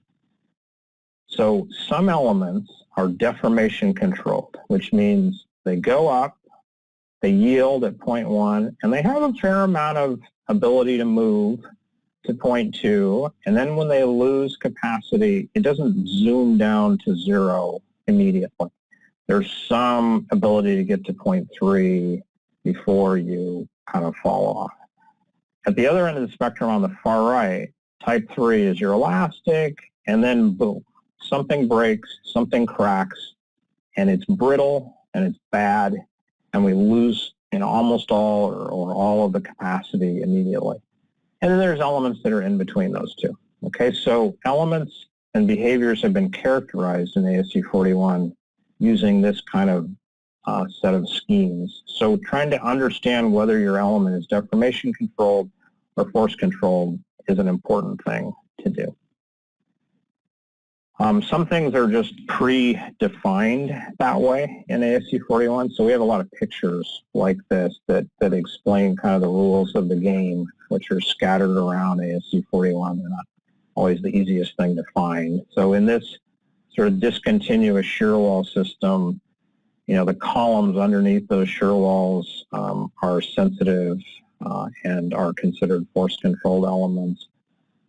So some elements are deformation controlled, which means they go up, they yield at 0.1, and they have a fair amount of ability to move to 0.2, and then when they lose capacity, it doesn't zoom down to 0 immediately. There's some ability to get to 0.3 before you kind of fall off. At the other end of the spectrum on the far right, type 3 is your elastic, and then boom, something breaks, something cracks, and it's brittle, and it's bad, and we lose almost all or all of the capacity immediately. And then there's elements that are in between those two. Okay, so elements and behaviors have been characterized in ASC 41 using this kind of set of schemes. So trying to understand whether your element is deformation controlled or force controlled is an important thing to do. Some things are just predefined that way in ASC 41, so we have a lot of pictures like this that explain kind of the rules of the game, which are scattered around ASC 41. They're not always the easiest thing to find. So in this sort of discontinuous shear wall system, the columns underneath those shear walls are sensitive and are considered force-controlled elements.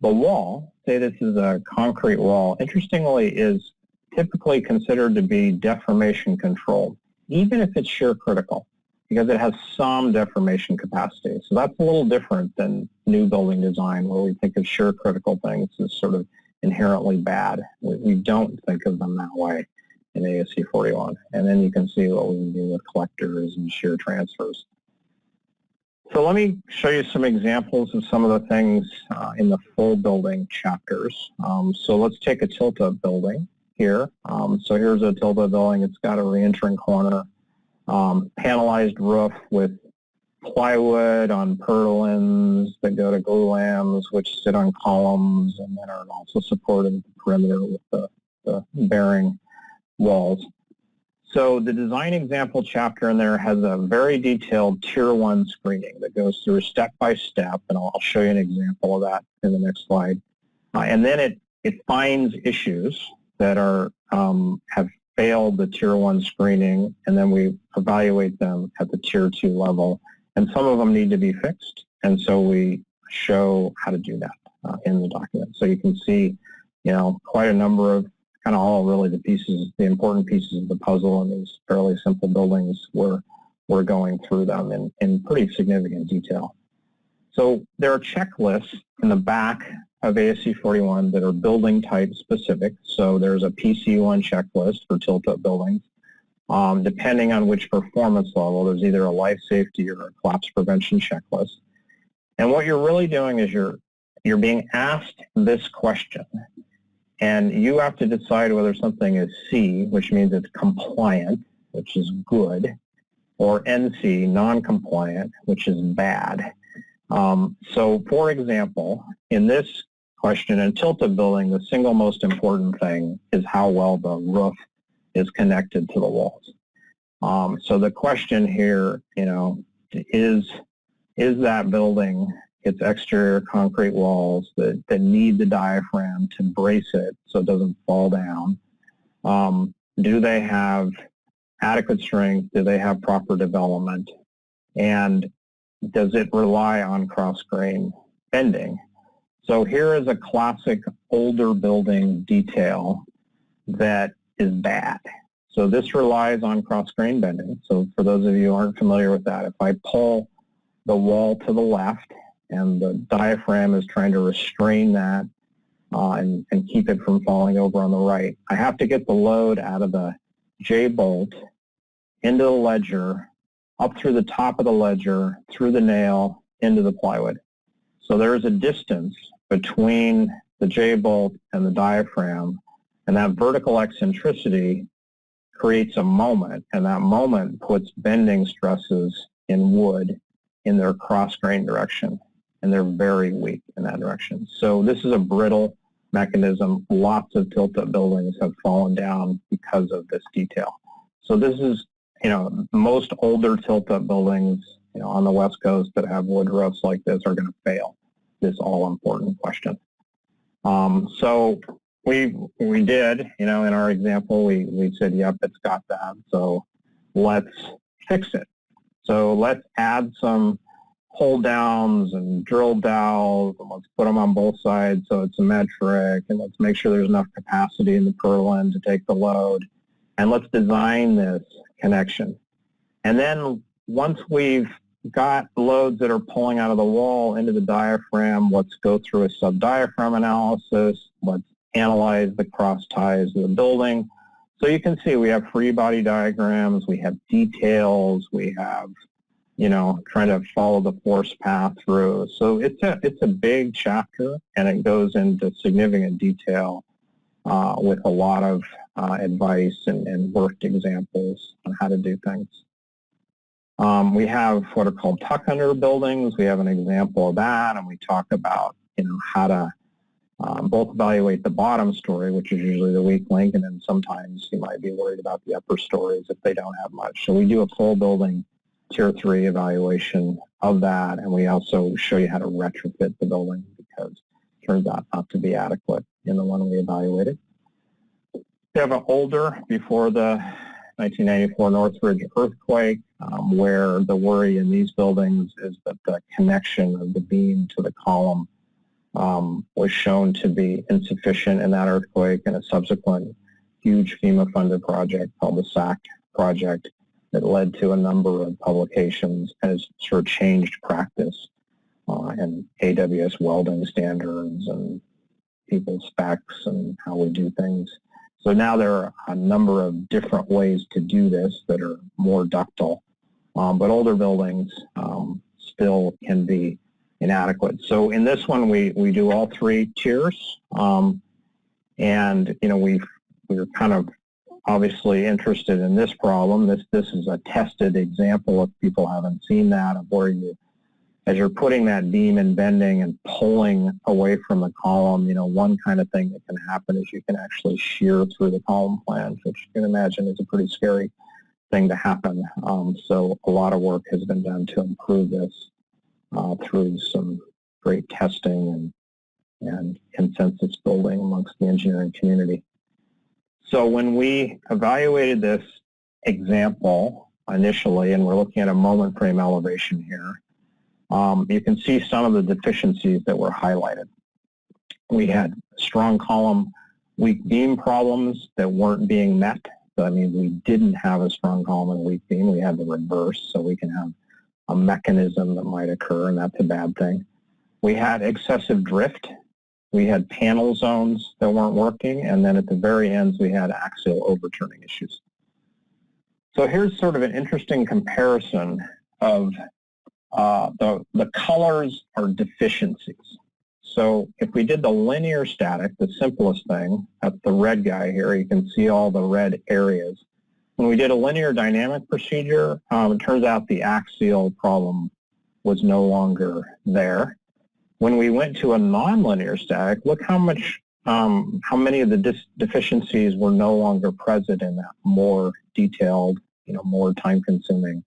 The wall, say this is a concrete wall, interestingly is typically considered to be deformation controlled, even if it's shear critical, because it has some deformation capacity. So that's a little different than new building design, where we think of shear critical things as sort of inherently bad. We don't think of them that way in ASC 41. And then you can see what we can do with collectors and shear transfers. So let me show you some examples of some of the things in the full building chapters. So let's take a tilt-up building here. So here's a tilt-up building. It's got a re-entering corner, panelized roof with plywood on purlins that go to glulam, which sit on columns and then are also supported at the perimeter with the bearing walls. So the design example chapter in there has a very detailed Tier 1 screening that goes through step by step, and I'll show you an example of that in the next slide. And then it finds issues that have failed the Tier 1 screening, and then we evaluate them at the Tier 2 level. And some of them need to be fixed, and so we show how to do that in the document. So you can see, quite a number of kind of all really the important pieces of the puzzle in these fairly simple buildings. We're going through them in pretty significant detail. So there are checklists in the back of ASC 41 that are building type specific. So there's a PC1 checklist for tilt-up buildings. Depending on which performance level, there's either a life safety or a collapse prevention checklist. And what you're really doing is you're being asked this question. And you have to decide whether something is C, which means it's compliant, which is good, or NC, non-compliant, which is bad. So, for example, in this question, in tilt-up building, the single most important thing is how well the roof is connected to the walls. So the question here, is that building its exterior concrete walls that need the diaphragm to brace it so it doesn't fall down? Do they have adequate strength? Do they have proper development? And does it rely on cross-grain bending? So here is a classic older building detail that is bad. So this relies on cross-grain bending. So for those of you who aren't familiar with that, if I pull the wall to the left and the diaphragm is trying to restrain that and keep it from falling over on the right, I have to get the load out of the J-bolt into the ledger, up through the top of the ledger, through the nail, into the plywood. So there is a distance between the J-bolt and the diaphragm, and that vertical eccentricity creates a moment, and that moment puts bending stresses in wood in their cross-grain direction, and they're very weak in that direction. So this is a brittle mechanism. Lots of tilt-up buildings have fallen down because of this detail. So this is, most older tilt-up buildings, on the West Coast that have wood roofs like this are going to fail this all-important question. So we did, in our example, we said, yep, it's got that. So let's fix it. So let's add some hold downs and drill dowels, and let's put them on both sides so it's symmetric, and let's make sure there's enough capacity in the purlin to take the load. and let's design this connection. And then once we've got loads that are pulling out of the wall into the diaphragm, let's go through a sub-diaphragm analysis. Let's analyze the cross ties of the building. So you can see we have free body diagrams, we have details, we have, trying to follow the force path through. So it's a big chapter, and it goes into significant detail with a lot of advice and worked examples on how to do things. We have what are called tuck-under buildings. We have an example of that, and we talk about, how to both evaluate the bottom story, which is usually the weak link, and then sometimes you might be worried about the upper stories if they don't have much. So we do a full building Tier 3 evaluation of that, and we also show you how to retrofit the building because it turns out not to be adequate in the one we evaluated. We have an older, before the 1994 Northridge earthquake, where the worry in these buildings is that the connection of the beam to the column was shown to be insufficient in that earthquake, and a subsequent huge FEMA-funded project called the SAC project that led to a number of publications and has sort of changed practice and AWS welding standards and people's specs and how we do things. So now there are a number of different ways to do this that are more ductile, but older buildings still can be inadequate. So in this one, we do all three tiers, and we're kind of obviously interested in this problem. This is a tested example if people haven't seen that, of where as you're putting that beam and bending and pulling away from the column, one kind of thing that can happen is you can actually shear through the column flange, which you can imagine is a pretty scary thing to happen. So a lot of work has been done to improve this through some great testing and consensus building amongst the engineering community. So when we evaluated this example initially, and we're looking at a moment frame elevation here, you can see some of the deficiencies that were highlighted. We had strong column, weak beam problems that weren't being met. So that means we didn't have a strong column and weak beam. We had the reverse, so we can have a mechanism that might occur, and that's a bad thing. We had excessive drift. We had panel zones that weren't working, and then at the very ends we had axial overturning issues. So here's sort of an interesting comparison of the colors are deficiencies. So if we did the linear static, the simplest thing, that's the red guy here, you can see all the red areas. When we did a linear dynamic procedure, it turns out the axial problem was no longer there. When we went to a nonlinear static, look how many of the deficiencies were no longer present in that more detailed, more time-consuming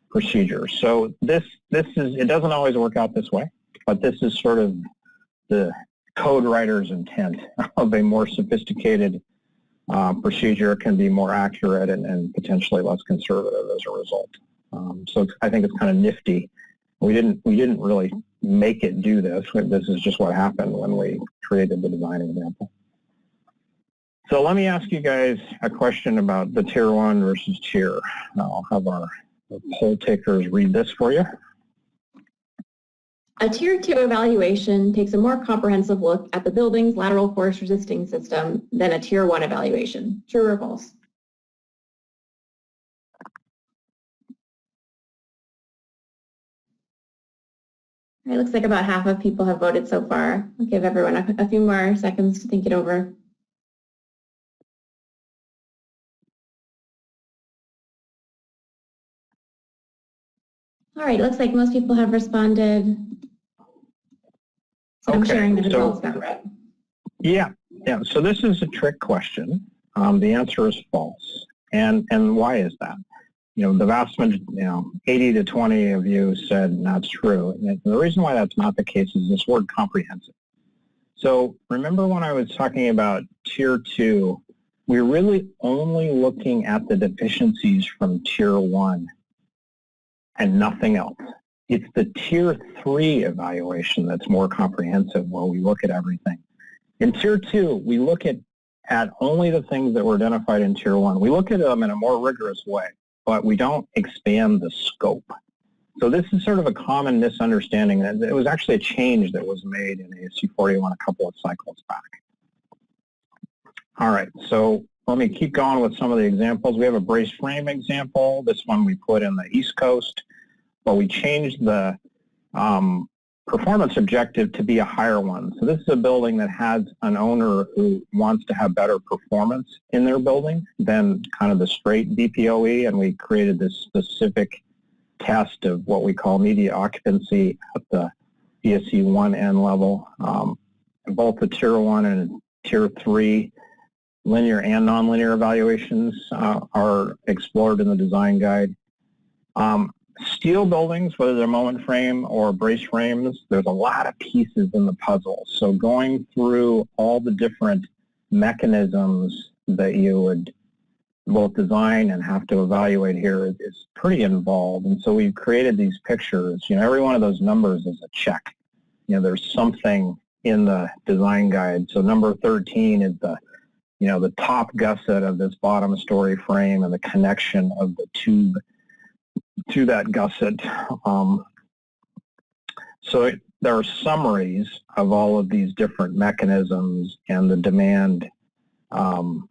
procedure. So it doesn't always work out this way, but this is sort of the code writer's intent of a more sophisticated procedure. Can be more accurate and potentially less conservative as a result. So I think it's kind of nifty. We didn't really make it do this. This is just what happened when we created the design example. So let me ask you guys a question about the Tier 1 versus Tier. I'll have our poll takers read this for you. A Tier 2 evaluation takes a more comprehensive look at the building's lateral force resisting system than a Tier 1 evaluation. True or false? It looks like about half of people have voted so far. I'll give everyone a few more seconds to think it over. All right, it looks like most people have responded. So I'm sharing the results now, Brett. Yeah. So this is a trick question. The answer is false. And why is that? The vast majority, 80 to 20 of you said that's true. And the reason why that's not the case is this word comprehensive. So remember when I was talking about Tier 2, we're really only looking at the deficiencies from Tier 1 and nothing else. It's the Tier 3 evaluation that's more comprehensive, where we look at everything. In Tier 2, we look at at only the things that were identified in Tier 1. We look at them in a more rigorous way, but we don't expand the scope. So this is sort of a common misunderstanding. It was actually a change that was made in ASC 41 a couple of cycles back. All right, so let me keep going with some of the examples. We have a brace frame example. This one we put in the East Coast, but we changed the performance objective to be a higher one. So this is a building that has an owner who wants to have better performance in their building than kind of the straight DPOE, and we created this specific test of what we call media occupancy at the BSC 1N level. Both the Tier 1 and Tier 3 linear and nonlinear evaluations are explored in the design guide. Steel buildings, whether they're moment frame or brace frames, there's a lot of pieces in the puzzle. So going through all the different mechanisms that you would both design and have to evaluate here is pretty involved. And so we've created these pictures. You know, every one of those numbers is a check. You know, there's something in the design guide. So number 13 is the, you know, the top gusset of this bottom story frame and the connection of the tube to that gusset. So there are summaries of all of these different mechanisms and the demand, you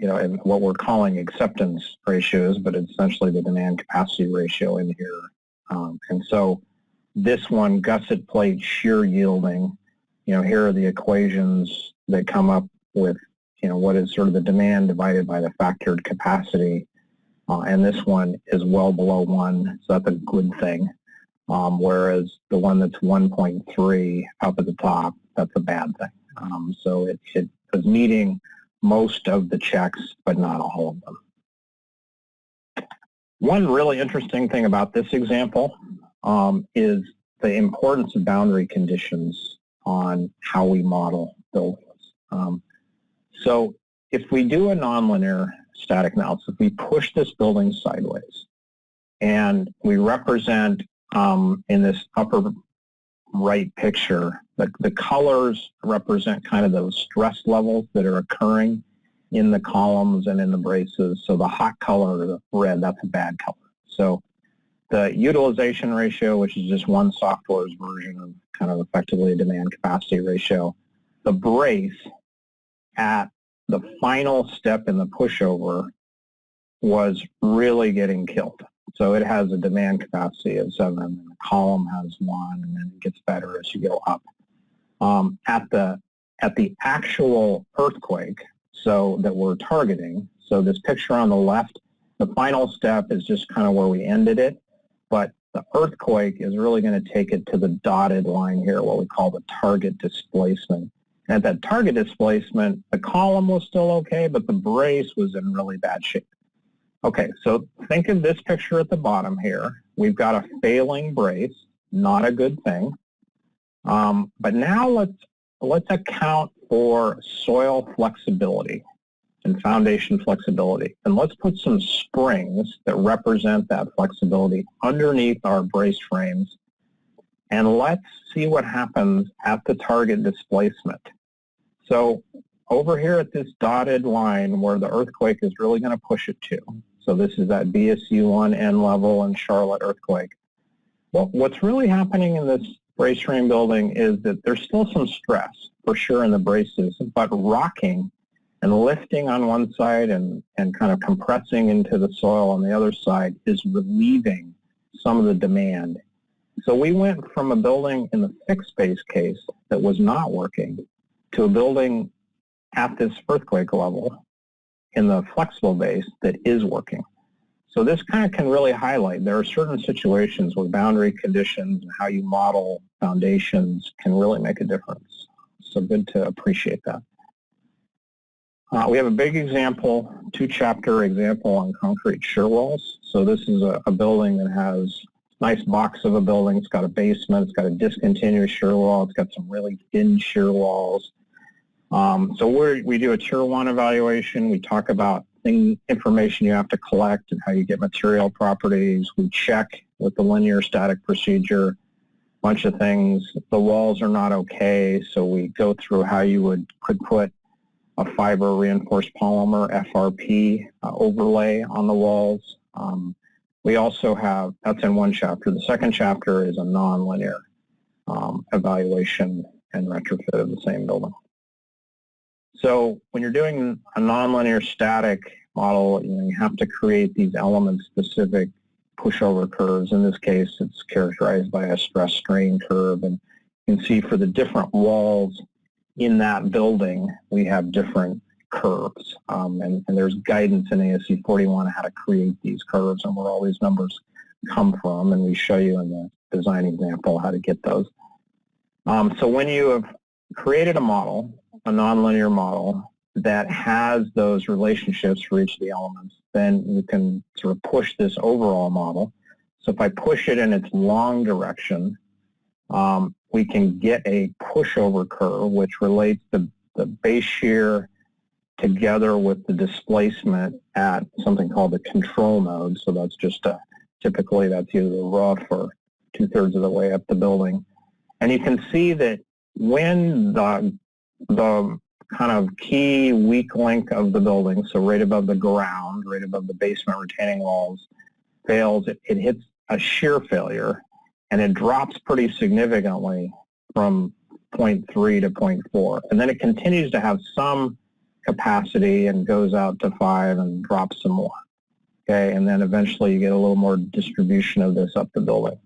know, and what we're calling acceptance ratios, but it's essentially the demand capacity ratio in here. And so this one, gusset plate shear yielding, you know, here are the equations that come up with, you know, what is sort of the demand divided by the factored capacity. And this one is well below 1, so that's a good thing. Whereas the one that's 1.3 up at the top, that's a bad thing. So it is meeting most of the checks, but not all of them. One really interesting thing about this example is the importance of boundary conditions on how we model buildings. So if we do a nonlinear static analysis, we push this building sideways, and we represent in this upper right picture, the colors represent kind of those stress levels that are occurring in the columns and in the braces. So the hot color, the red, that's a bad color. So the utilization ratio, which is just one software's version of kind of effectively a demand capacity ratio, the brace at the final step in the pushover was really getting killed. So it has a demand capacity of 7, and the column has 1, and then it gets better as you go up. At the actual earthquake, so that we're targeting, so this picture on the left, the final step is just kind of where we ended it, but the earthquake is really going to take it to the dotted line here, what we call the target displacement. At that target displacement, the column was still okay, but the brace was in really bad shape. Okay, so think of this picture at the bottom here. We've got a failing brace, not a good thing. But now let's account for soil flexibility and foundation flexibility. And let's put some springs that represent that flexibility underneath our brace frames. And let's see what happens at the target displacement. So over here at this dotted line where the earthquake is really going to push it to, so this is that BSU 1N level and Charlotte earthquake. Well, what's really happening in this brace frame building is that there's still some stress, for sure, in the braces, but rocking and lifting on one side and kind of compressing into the soil on the other side is relieving some of the demand. So we went from a building in the fixed base case that was not working to a building at this earthquake level in the flexible base that is working. So this kind of can really highlight there are certain situations where boundary conditions and how you model foundations can really make a difference. So good to appreciate that. We have a big example, 2-chapter example on concrete shear walls. So this is a building that has a nice box of a building. It's got a basement. It's got a discontinuous shear wall. It's got some really thin shear walls. So we do a Tier 1 evaluation. We talk about information you have to collect and how you get material properties. We check with the linear static procedure, a bunch of things. The walls are not okay, so we go through how you could put a fiber reinforced polymer, FRP, overlay on the walls. We also have, that's in one chapter. The second chapter is a nonlinear evaluation and retrofit of the same building. So when you're doing a nonlinear static model, you have to create these element-specific pushover curves. In this case, it's characterized by a stress-strain curve. And you can see for the different walls in that building, we have different curves. And there's guidance in ASC 41 on how to create these curves and where all these numbers come from. And we show you in the design example how to get those. So when you have created a model, a nonlinear model that has those relationships for each of the elements, then you can sort of push this overall model. So if I push it in its long direction, we can get a pushover curve which relates the base shear together with the displacement at something called the control node. So that's just typically that's either rough or 2/3 of the way up the building. And you can see that when the kind of key weak link of the building, so right above the ground, right above the basement retaining walls, fails, it hits a shear failure, and it drops pretty significantly from 0.3 to 0.4. And then it continues to have some capacity and goes out to 5 and drops some more. Okay, and then eventually you get a little more distribution of this up the building.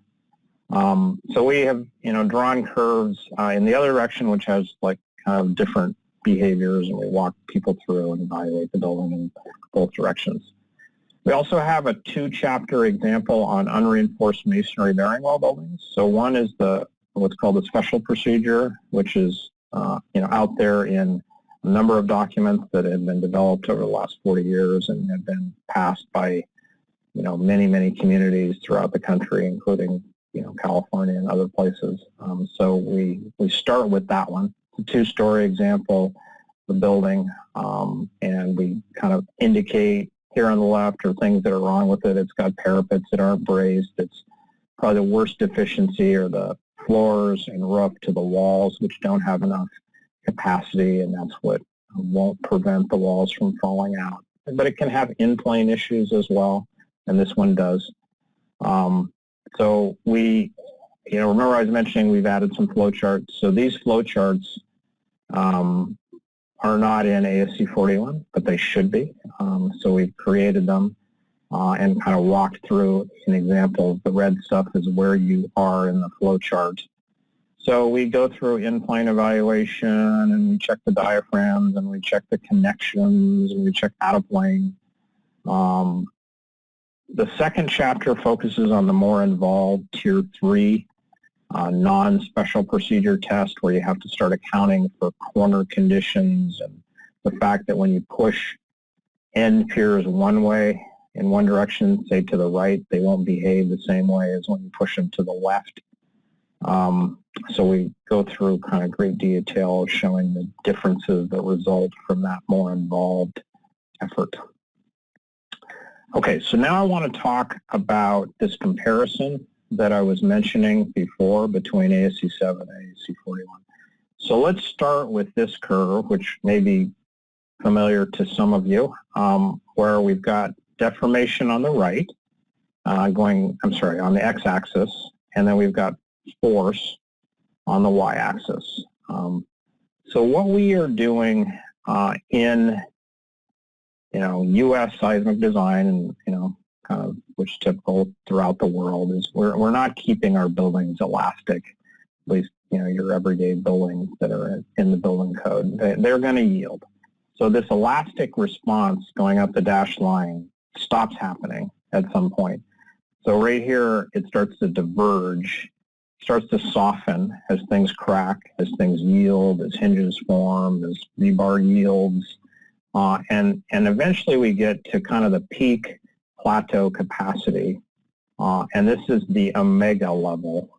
So we have, drawn curves in the other direction, which has like kind of different behaviors, and we walk people through and evaluate the building in both directions. We also have a 2-chapter example on unreinforced masonry bearing wall buildings. So one is what's called the special procedure, which is out there in a number of documents that have been developed over the last 40 years and have been passed by many communities throughout the country, including California and other places. So we start with that one. It's a 2-story example, the building, and we kind of indicate here on the left are things that are wrong with it. It's got parapets that aren't braced. It's probably the worst deficiency are the floors and roof to the walls, which don't have enough capacity, and that's what won't prevent the walls from falling out. But it can have in-plane issues as well, and this one does. So we, remember I was mentioning we've added some flowcharts. So these flowcharts are not in ASC 41, but they should be. So we've created them and kind of walked through an example. The red stuff is where you are in the flowchart. So we go through in-plane evaluation, and we check the diaphragms, and we check the connections, and we check out-of-plane. The second chapter focuses on the more involved Tier 3 non-special procedure test, where you have to start accounting for corner conditions and the fact that when you push end piers one way in one direction, say to the right, they won't behave the same way as when you push them to the left. So we go through kind of great detail showing the differences that result from that more involved effort. Okay, so now I want to talk about this comparison that I was mentioning before between ASC 7 and ASC 41. So let's start with this curve, which may be familiar to some of you, where we've got deformation on the right, on the x-axis, and then we've got force on the y-axis. So what we are doing in U.S. seismic design and, kind of which is typical throughout the world is we're not keeping our buildings elastic, at least, your everyday buildings that are in the building code. They're going to yield. So this elastic response going up the dashed line stops happening at some point. So right here, it starts to diverge, starts to soften as things crack, as things yield, as hinges form, as rebar yields. And eventually we get to kind of the peak plateau capacity, and this is the omega level.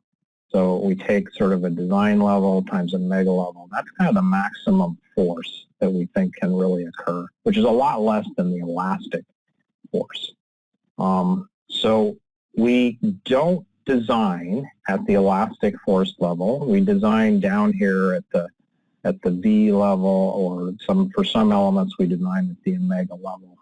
So we take sort of a design level times omega level. That's kind of the maximum force that we think can really occur, which is a lot less than the elastic force. So we don't design at the elastic force level. We design down here at the at the V level, or for some elements we design at the omega level.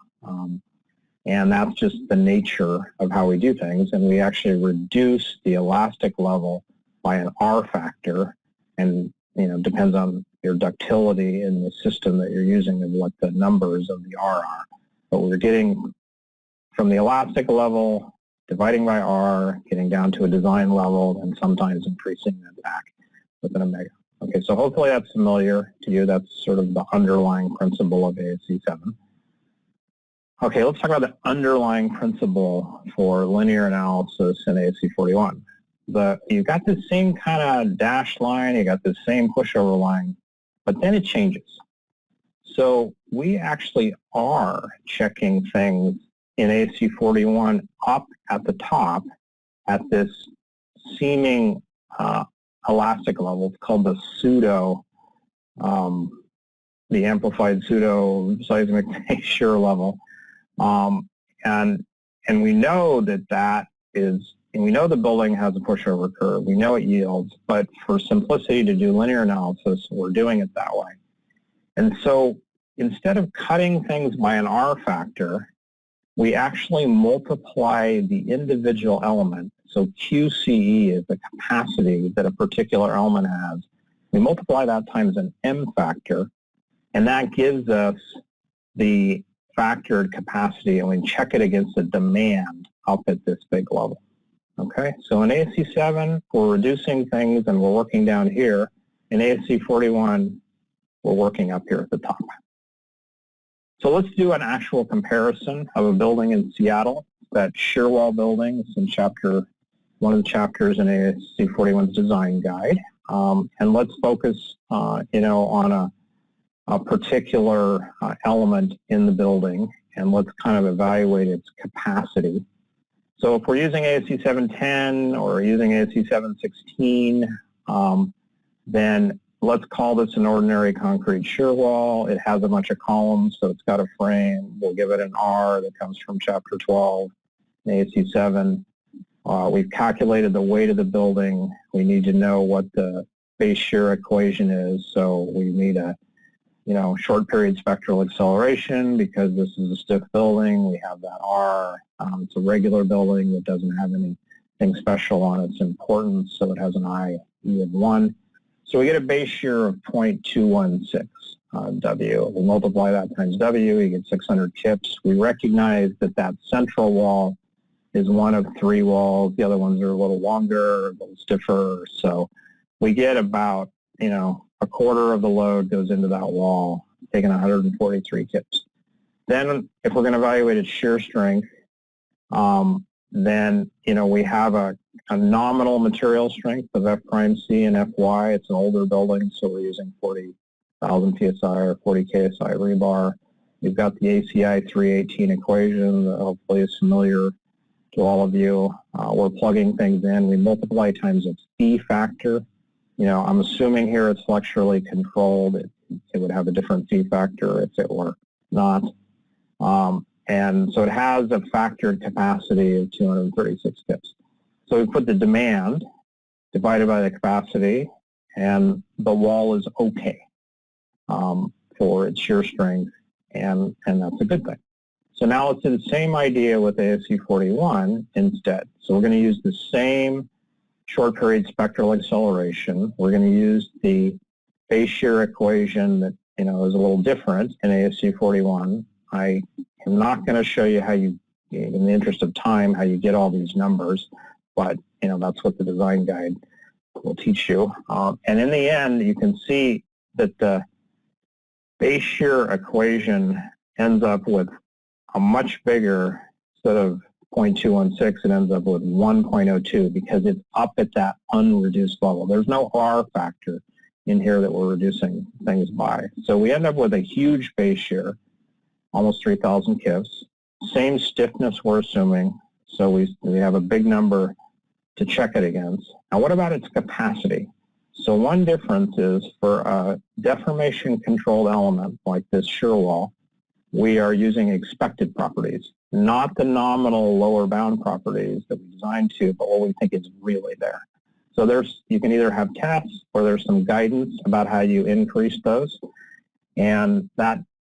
And that's just the nature of how we do things. And we actually reduce the elastic level by an R factor, and depends on your ductility in the system that you're using and what the numbers of the R are. But we're getting from the elastic level, dividing by R, getting down to a design level, and sometimes increasing that back with an omega. Okay, so hopefully that's familiar to you. That's sort of the underlying principle of ASC 7. Okay, let's talk about the underlying principle for linear analysis in ASC 41. You've got the same kind of dashed line, you got the same pushover line, but then it changes. So we actually are checking things in ASC 41 up at the top at this seeming elastic level. It's called the pseudo, the amplified pseudo seismic shear level. And we know that is, and we know the building has a pushover curve. We know it yields, but for simplicity to do linear analysis, we're doing it that way. And so instead of cutting things by an R factor, we actually multiply the individual element. So QCE is the capacity that a particular element has. We multiply that times an M factor, and that gives us the factored capacity, and we check it against the demand up at this big level. Okay, so in ASC 7, we're reducing things and we're working down here. In ASC 41, we're working up here at the top. So let's do an actual comparison of a building in Seattle, that shear wall building. It's in one of the chapters in ASC 41's design guide. And let's focus, on a particular element in the building, and let's kind of evaluate its capacity. So if we're using ASC 710 or using ASC 716, then let's call this an ordinary concrete shear wall. It has a bunch of columns, so it's got a frame. We'll give it an R that comes from Chapter 12 in ASC 7. We've calculated the weight of the building. We need to know what the base shear equation is, so we need a short period spectral acceleration because this is a stiff building. We have that R. It's a regular building that doesn't have anything special on its importance, so it has an IE of 1. So we get a base shear of 0.216 W. We multiply that times W, you get 600 kips. We recognize that central wall is one of 3 walls. The other ones are a little longer, a little stiffer. So we get about, a quarter of the load goes into that wall, taking 143 kips. Then if we're going to evaluate its shear strength, then, we have a nominal material strength of F prime C and Fy. It's an older building, so we're using 40,000 PSI or 40 KSI rebar. We've got the ACI 318 equation that hopefully is familiar to all of you. We're plugging things in. We multiply times its C factor. I'm assuming here it's flexurally controlled. It would have a different C factor if it were not. And so it has a factored capacity of 236 kips. So we put the demand divided by the capacity, and the wall is okay for its shear strength, and that's a good thing. So now let's do the same idea with ASC 41 instead. So we're going to use the same short period spectral acceleration. We're going to use the base shear equation that is a little different in ASC 41. I am not going to show you how you, in the interest of time, how you get all these numbers, but that's what the design guide will teach you. And in the end, you can see that the base shear equation ends up with a much bigger, instead of 0.216, it ends up with 1.02 because it's up at that unreduced level. There's no R factor in here that we're reducing things by. So we end up with a huge base shear, almost 3,000 kips. Same stiffness we're assuming, so we have a big number to check it against. Now what about its capacity? So one difference is for a deformation-controlled element like this shear wall, we are using expected properties, not the nominal lower bound properties that we designed to, but what we think is really there. So you can either have tests or there's some guidance about how you increase those. And that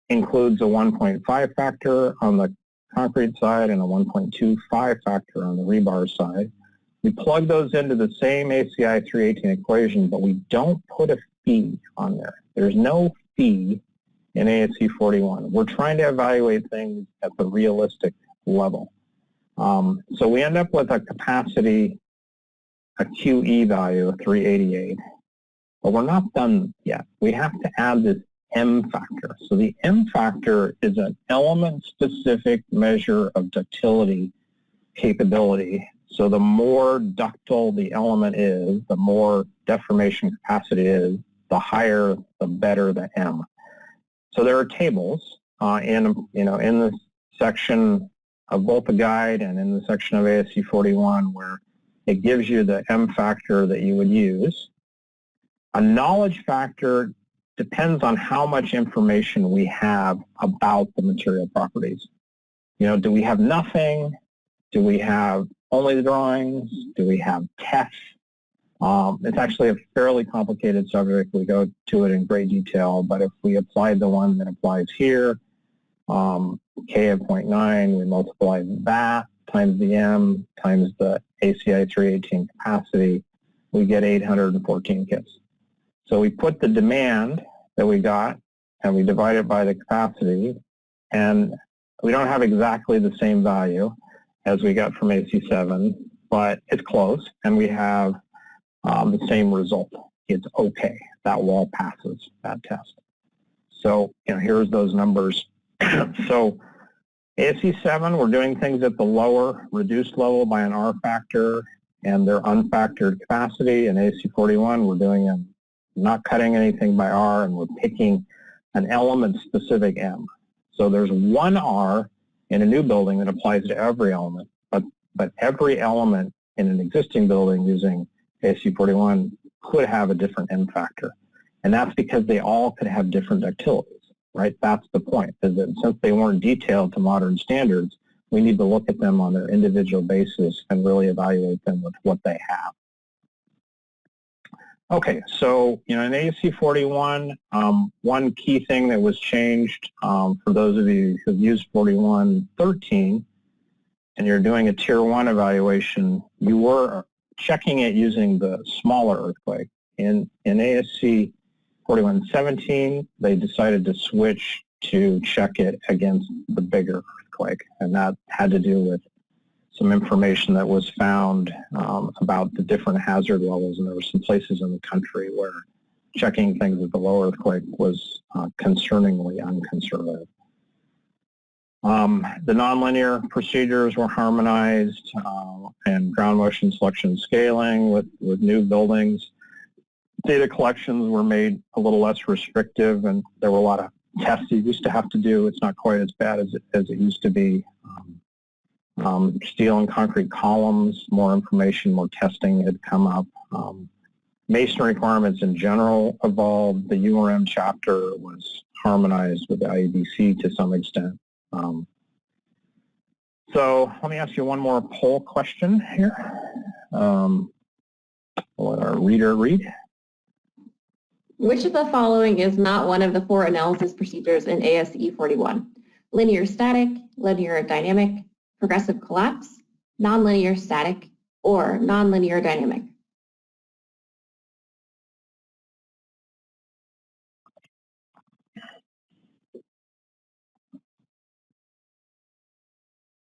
includes a 1.5 factor on the concrete side and a 1.25 factor on the rebar side. We plug those into the same ACI 318 equation, but we don't put a fee on there. There's no fee in ASC 41. We're trying to evaluate things at the realistic level. So we end up with a capacity, a QE value of 388, but we're not done yet. We have to add this M factor. So the M factor is an element-specific measure of ductility capability. So the more ductile the element is, the more deformation capacity is, the higher, the better the M. So there are tables in this section of both the guide and in the section of ASC 41 where it gives you the M factor that you would use. A knowledge factor depends on how much information we have about the material properties. Do we have nothing? Do we have only the drawings? Do we have tests? It's actually a fairly complicated subject. We go to it in great detail, but if we applied the one that applies here, K of 0.9, we multiply that times the M times the ACI 318 capacity, we get 814 kits. So we put the demand that we got and we divide it by the capacity, and we don't have exactly the same value as we got from AC7, but it's close, and we have the same result. It's okay. That wall passes that test. So, here's those numbers. So ASC7, we're doing things at the lower reduced level by an R factor and their unfactored capacity. In ASC41, we're doing not cutting anything by R, and we're picking an element-specific M. So there's one R in a new building that applies to every element, but every element in an existing building using ASC41 could have a different M factor. And that's because they all could have different ductilities, right? That's the point, is that since they weren't detailed to modern standards, we need to look at them on their individual basis and really evaluate them with what they have. Okay, so in ASC 41, one key thing that was changed for those of you who've used 4113 and you're doing a Tier 1 evaluation, you were checking it using the smaller earthquake. In ASC 4117, they decided to switch to check it against the bigger earthquake, and that had to do with some information that was found about the different hazard levels, and there were some places in the country where checking things at the low earthquake was concerningly unconservative. The nonlinear procedures were harmonized and ground motion selection scaling with new buildings. Data collections were made a little less restrictive, and there were a lot of tests you used to have to do. It's not quite as bad as it used to be. Steel and concrete columns, more information, more testing had come up. Masonry requirements in general evolved. The URM chapter was harmonized with the IEDC to some extent. So let me ask you one more poll question here. We'll let our reader read. Which of the following is not one of the 4 analysis procedures in ASE 41? Linear static, linear dynamic, progressive collapse, nonlinear static, or nonlinear dynamic?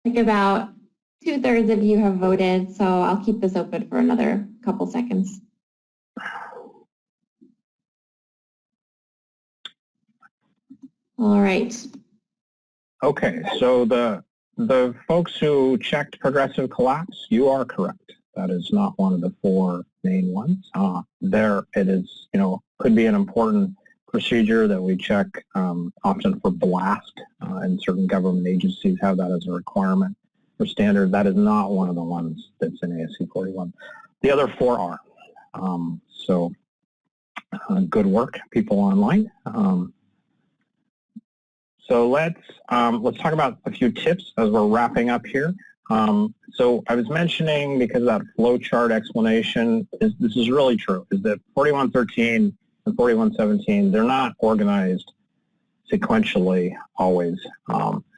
I think about 2/3 of you have voted, so I'll keep this open for another couple seconds. All right. Okay, so the folks who checked progressive collapse, you are correct. That is not one of the 4 main ones. There it is, could be an important procedure that we check often for blast, and certain government agencies have that as a requirement for standard. That is not one of the ones that's in ASC 41. The other 4 are. So good work, people online. So let's talk about a few tips as we're wrapping up here. So I was mentioning, because of that flow chart explanation, this is really true, is that 4113 and 4117, they're not organized sequentially always.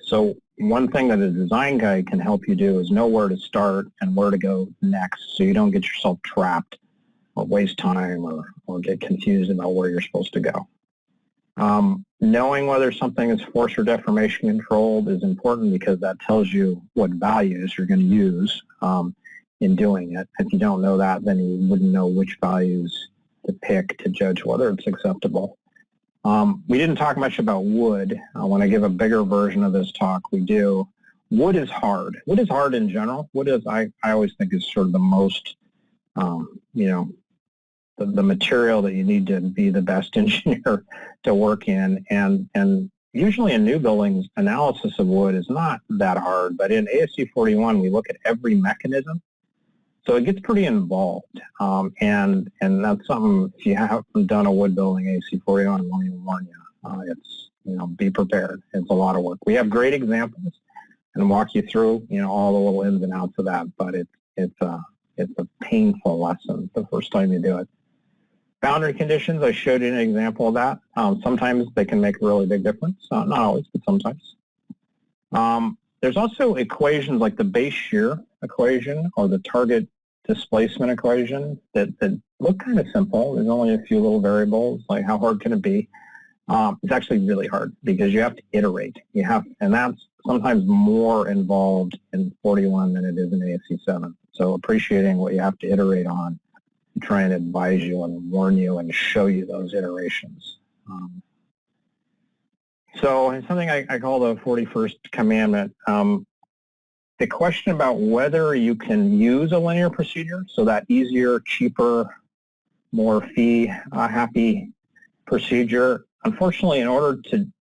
So one thing that a design guide can help you do is know where to start and where to go next, so you don't get yourself trapped or waste time or get confused about where you're supposed to go. Knowing whether something is force or deformation controlled is important, because that tells you what values you're going to use in doing it. If you don't know that, then you wouldn't know which values to pick to judge whether it's acceptable. We didn't talk much about wood. When I give a bigger version of this talk, we do. Wood is hard. Wood is hard in general. Wood is, I always think, is sort of the most, the material that you need to be the best engineer to work in. And usually in new buildings, analysis of wood is not that hard. But in ASC 41, we look at every mechanism. So it gets pretty involved, and that's something, if you haven't done a wood building AC 41, I won't even warn you. It's, be prepared. It's a lot of work. We have great examples and walk you through, all the little ins and outs of that, but it's a painful lesson the first time you do it. Boundary conditions, I showed you an example of that. Sometimes they can make a really big difference. Not always, but sometimes. There's also equations like the base shear equation or the target displacement equation that look kind of simple. There's only a few little variables, like how hard can it be? It's actually really hard, because you have to iterate. And that's sometimes more involved in 41 than it is in ASC 7. So appreciating what you have to iterate on, and try and advise you and warn you and show you those iterations. So it's something I call the 41st commandment. The question about whether you can use a linear procedure, so that easier, cheaper, more fee-happy procedure, unfortunately, in order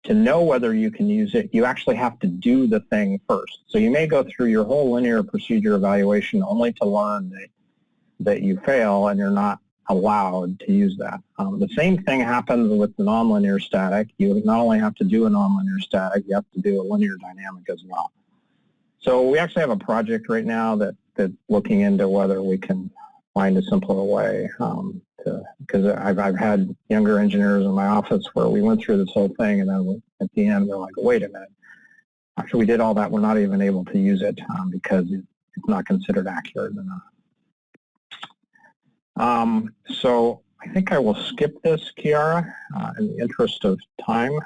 to know whether you can use it, you actually have to do the thing first. So you may go through your whole linear procedure evaluation only to learn that you fail and you're not allowed to use that. The same thing happens with the nonlinear static. You not only have to do a nonlinear static, you have to do a linear dynamic as well. So we actually have a project right now that's looking into whether we can find a simpler way, because I've had younger engineers in my office where we went through this whole thing, and then at the end they're like, wait a minute, after we did all that, we're not even able to use it because it's not considered accurate enough. So I think I will skip this, Kiara, in the interest of time,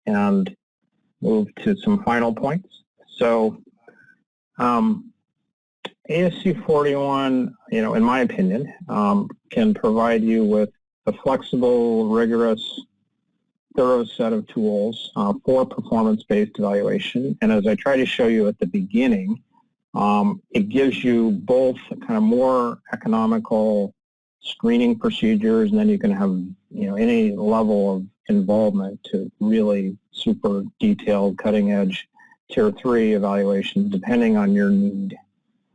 and move to some final points. So ASC 41, in my opinion, can provide you with a flexible, rigorous, thorough set of tools for performance-based evaluation. And as I try to show you at the beginning, it gives you both kind of more economical screening procedures, and then you can have, any level of involvement to really super detailed, cutting-edge Tier 3 evaluations, depending on your need.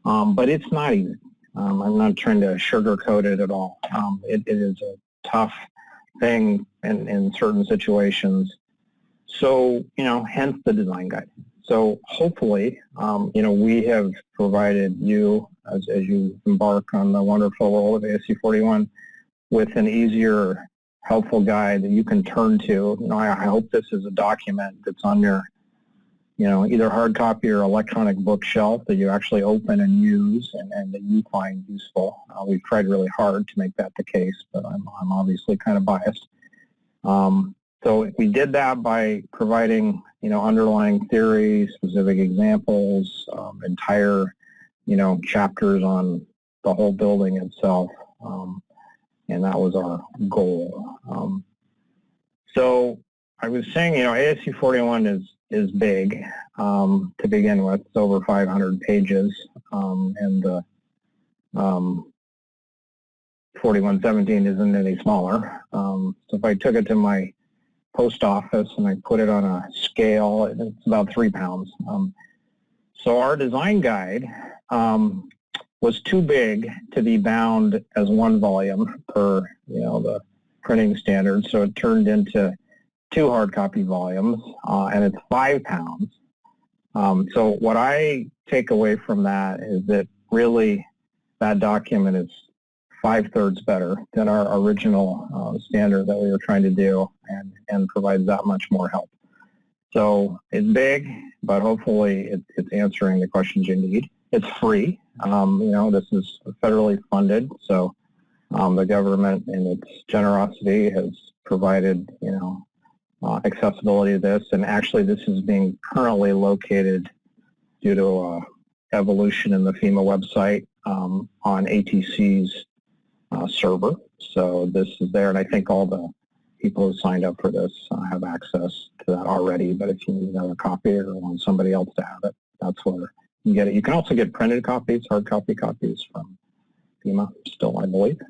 But it's not easy. I'm not trying to sugarcoat it at all. It is a tough thing in certain situations. So, hence the design guide. So hopefully, we have provided you, as you embark on the wonderful role of ASC 41, with an easier, helpful guide that you can turn to. I hope this is a document that's on your either hard copy or electronic bookshelf that you actually open and use and that you find useful. We've tried really hard to make that the case, but I'm obviously kind of biased. So we did that by providing, underlying theories, specific examples, entire, chapters on the whole building itself, and that was our goal. So I was saying, ASC 41 is big to begin with. It's over 500 pages, and 4117 isn't any smaller. So if I took it to my post office and I put it on a scale, it's about 3 pounds. So our design guide was too big to be bound as one volume per, the printing standard, so it turned into 2 hard copy volumes, and it's 5 pounds. So what I take away from that is that really that document is 5/3 better than our original standard that we were trying to do, and provides that much more help. So it's big, but hopefully it's answering the questions you need. It's free. This is federally funded, so the government in its generosity has provided, accessibility to this. And actually this is being currently located due to evolution in the FEMA website on ATC's server. So this is there, and I think all the people who signed up for this have access to that already. But if you need another copy or want somebody else to have it, that's where you can get it. You can also get printed copies, hard copy copies from FEMA still, I believe.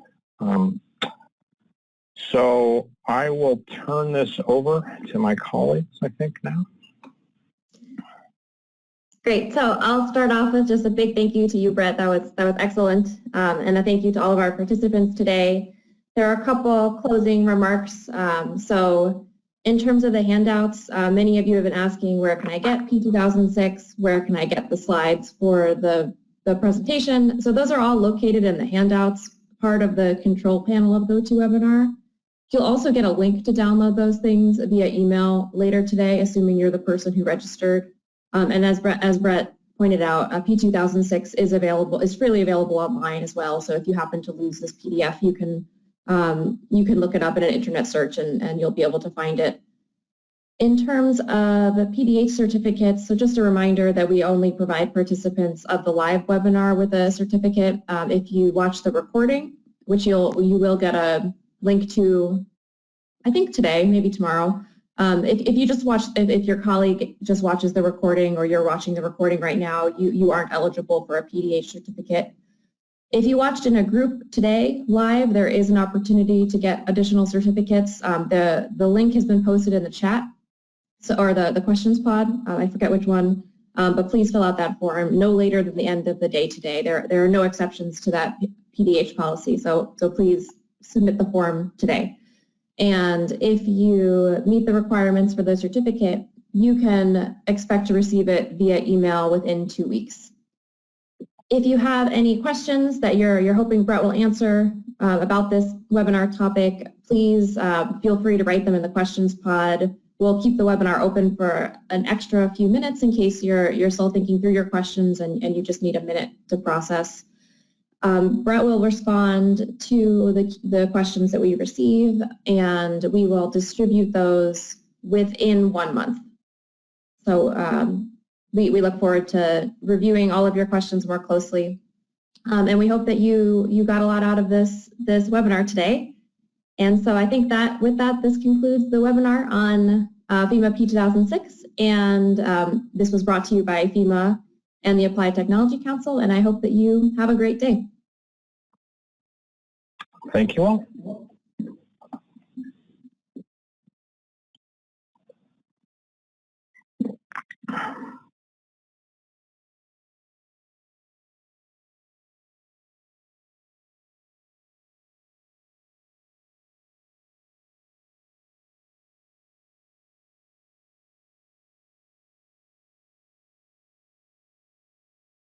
So I will turn this over to my colleagues, I think, now. Great. So I'll start off with just a big thank you to you, Brett. That was excellent. And a thank you to all of our participants today. There are a couple closing remarks. So in terms of the handouts, many of you have been asking, where can I get P2006? Where can I get the slides for the presentation? So those are all located in the handouts, part of the control panel of GoToWebinar. You'll also get a link to download those things via email later today, assuming you're the person who registered. And as Brett pointed out, P2006 is freely available online as well. So if you happen to lose this PDF, you can look it up in an internet search and you'll be able to find it. In terms of PDH certificates, so just a reminder that we only provide participants of the live webinar with a certificate. If you watch the recording, which you will get a link to, I think today, maybe tomorrow. If your colleague just watches the recording or you're watching the recording right now, you aren't eligible for a PDH certificate. If you watched in a group today live, there is an opportunity to get additional certificates. The link has been posted in the chat, or the questions pod. I forget which one, but please fill out that form no later than the end of the day today. There are no exceptions to that PDH policy, so please submit the form today. And if you meet the requirements for the certificate, you can expect to receive it via email within 2 weeks. If you have any questions that you're hoping Brett will answer about this webinar topic, please feel free to write them in the questions pod. We'll keep the webinar open for an extra few minutes in case you're still thinking through your questions and you just need a minute to process. Brett will respond to the questions that we receive, and we will distribute those within 1 month. So we look forward to reviewing all of your questions more closely. And we hope that you got a lot out of this webinar today. And so I think that with that, this concludes the webinar on FEMA P2006. And this was brought to you by FEMA and the Applied Technology Council. And I hope that you have a great day. Thank you all.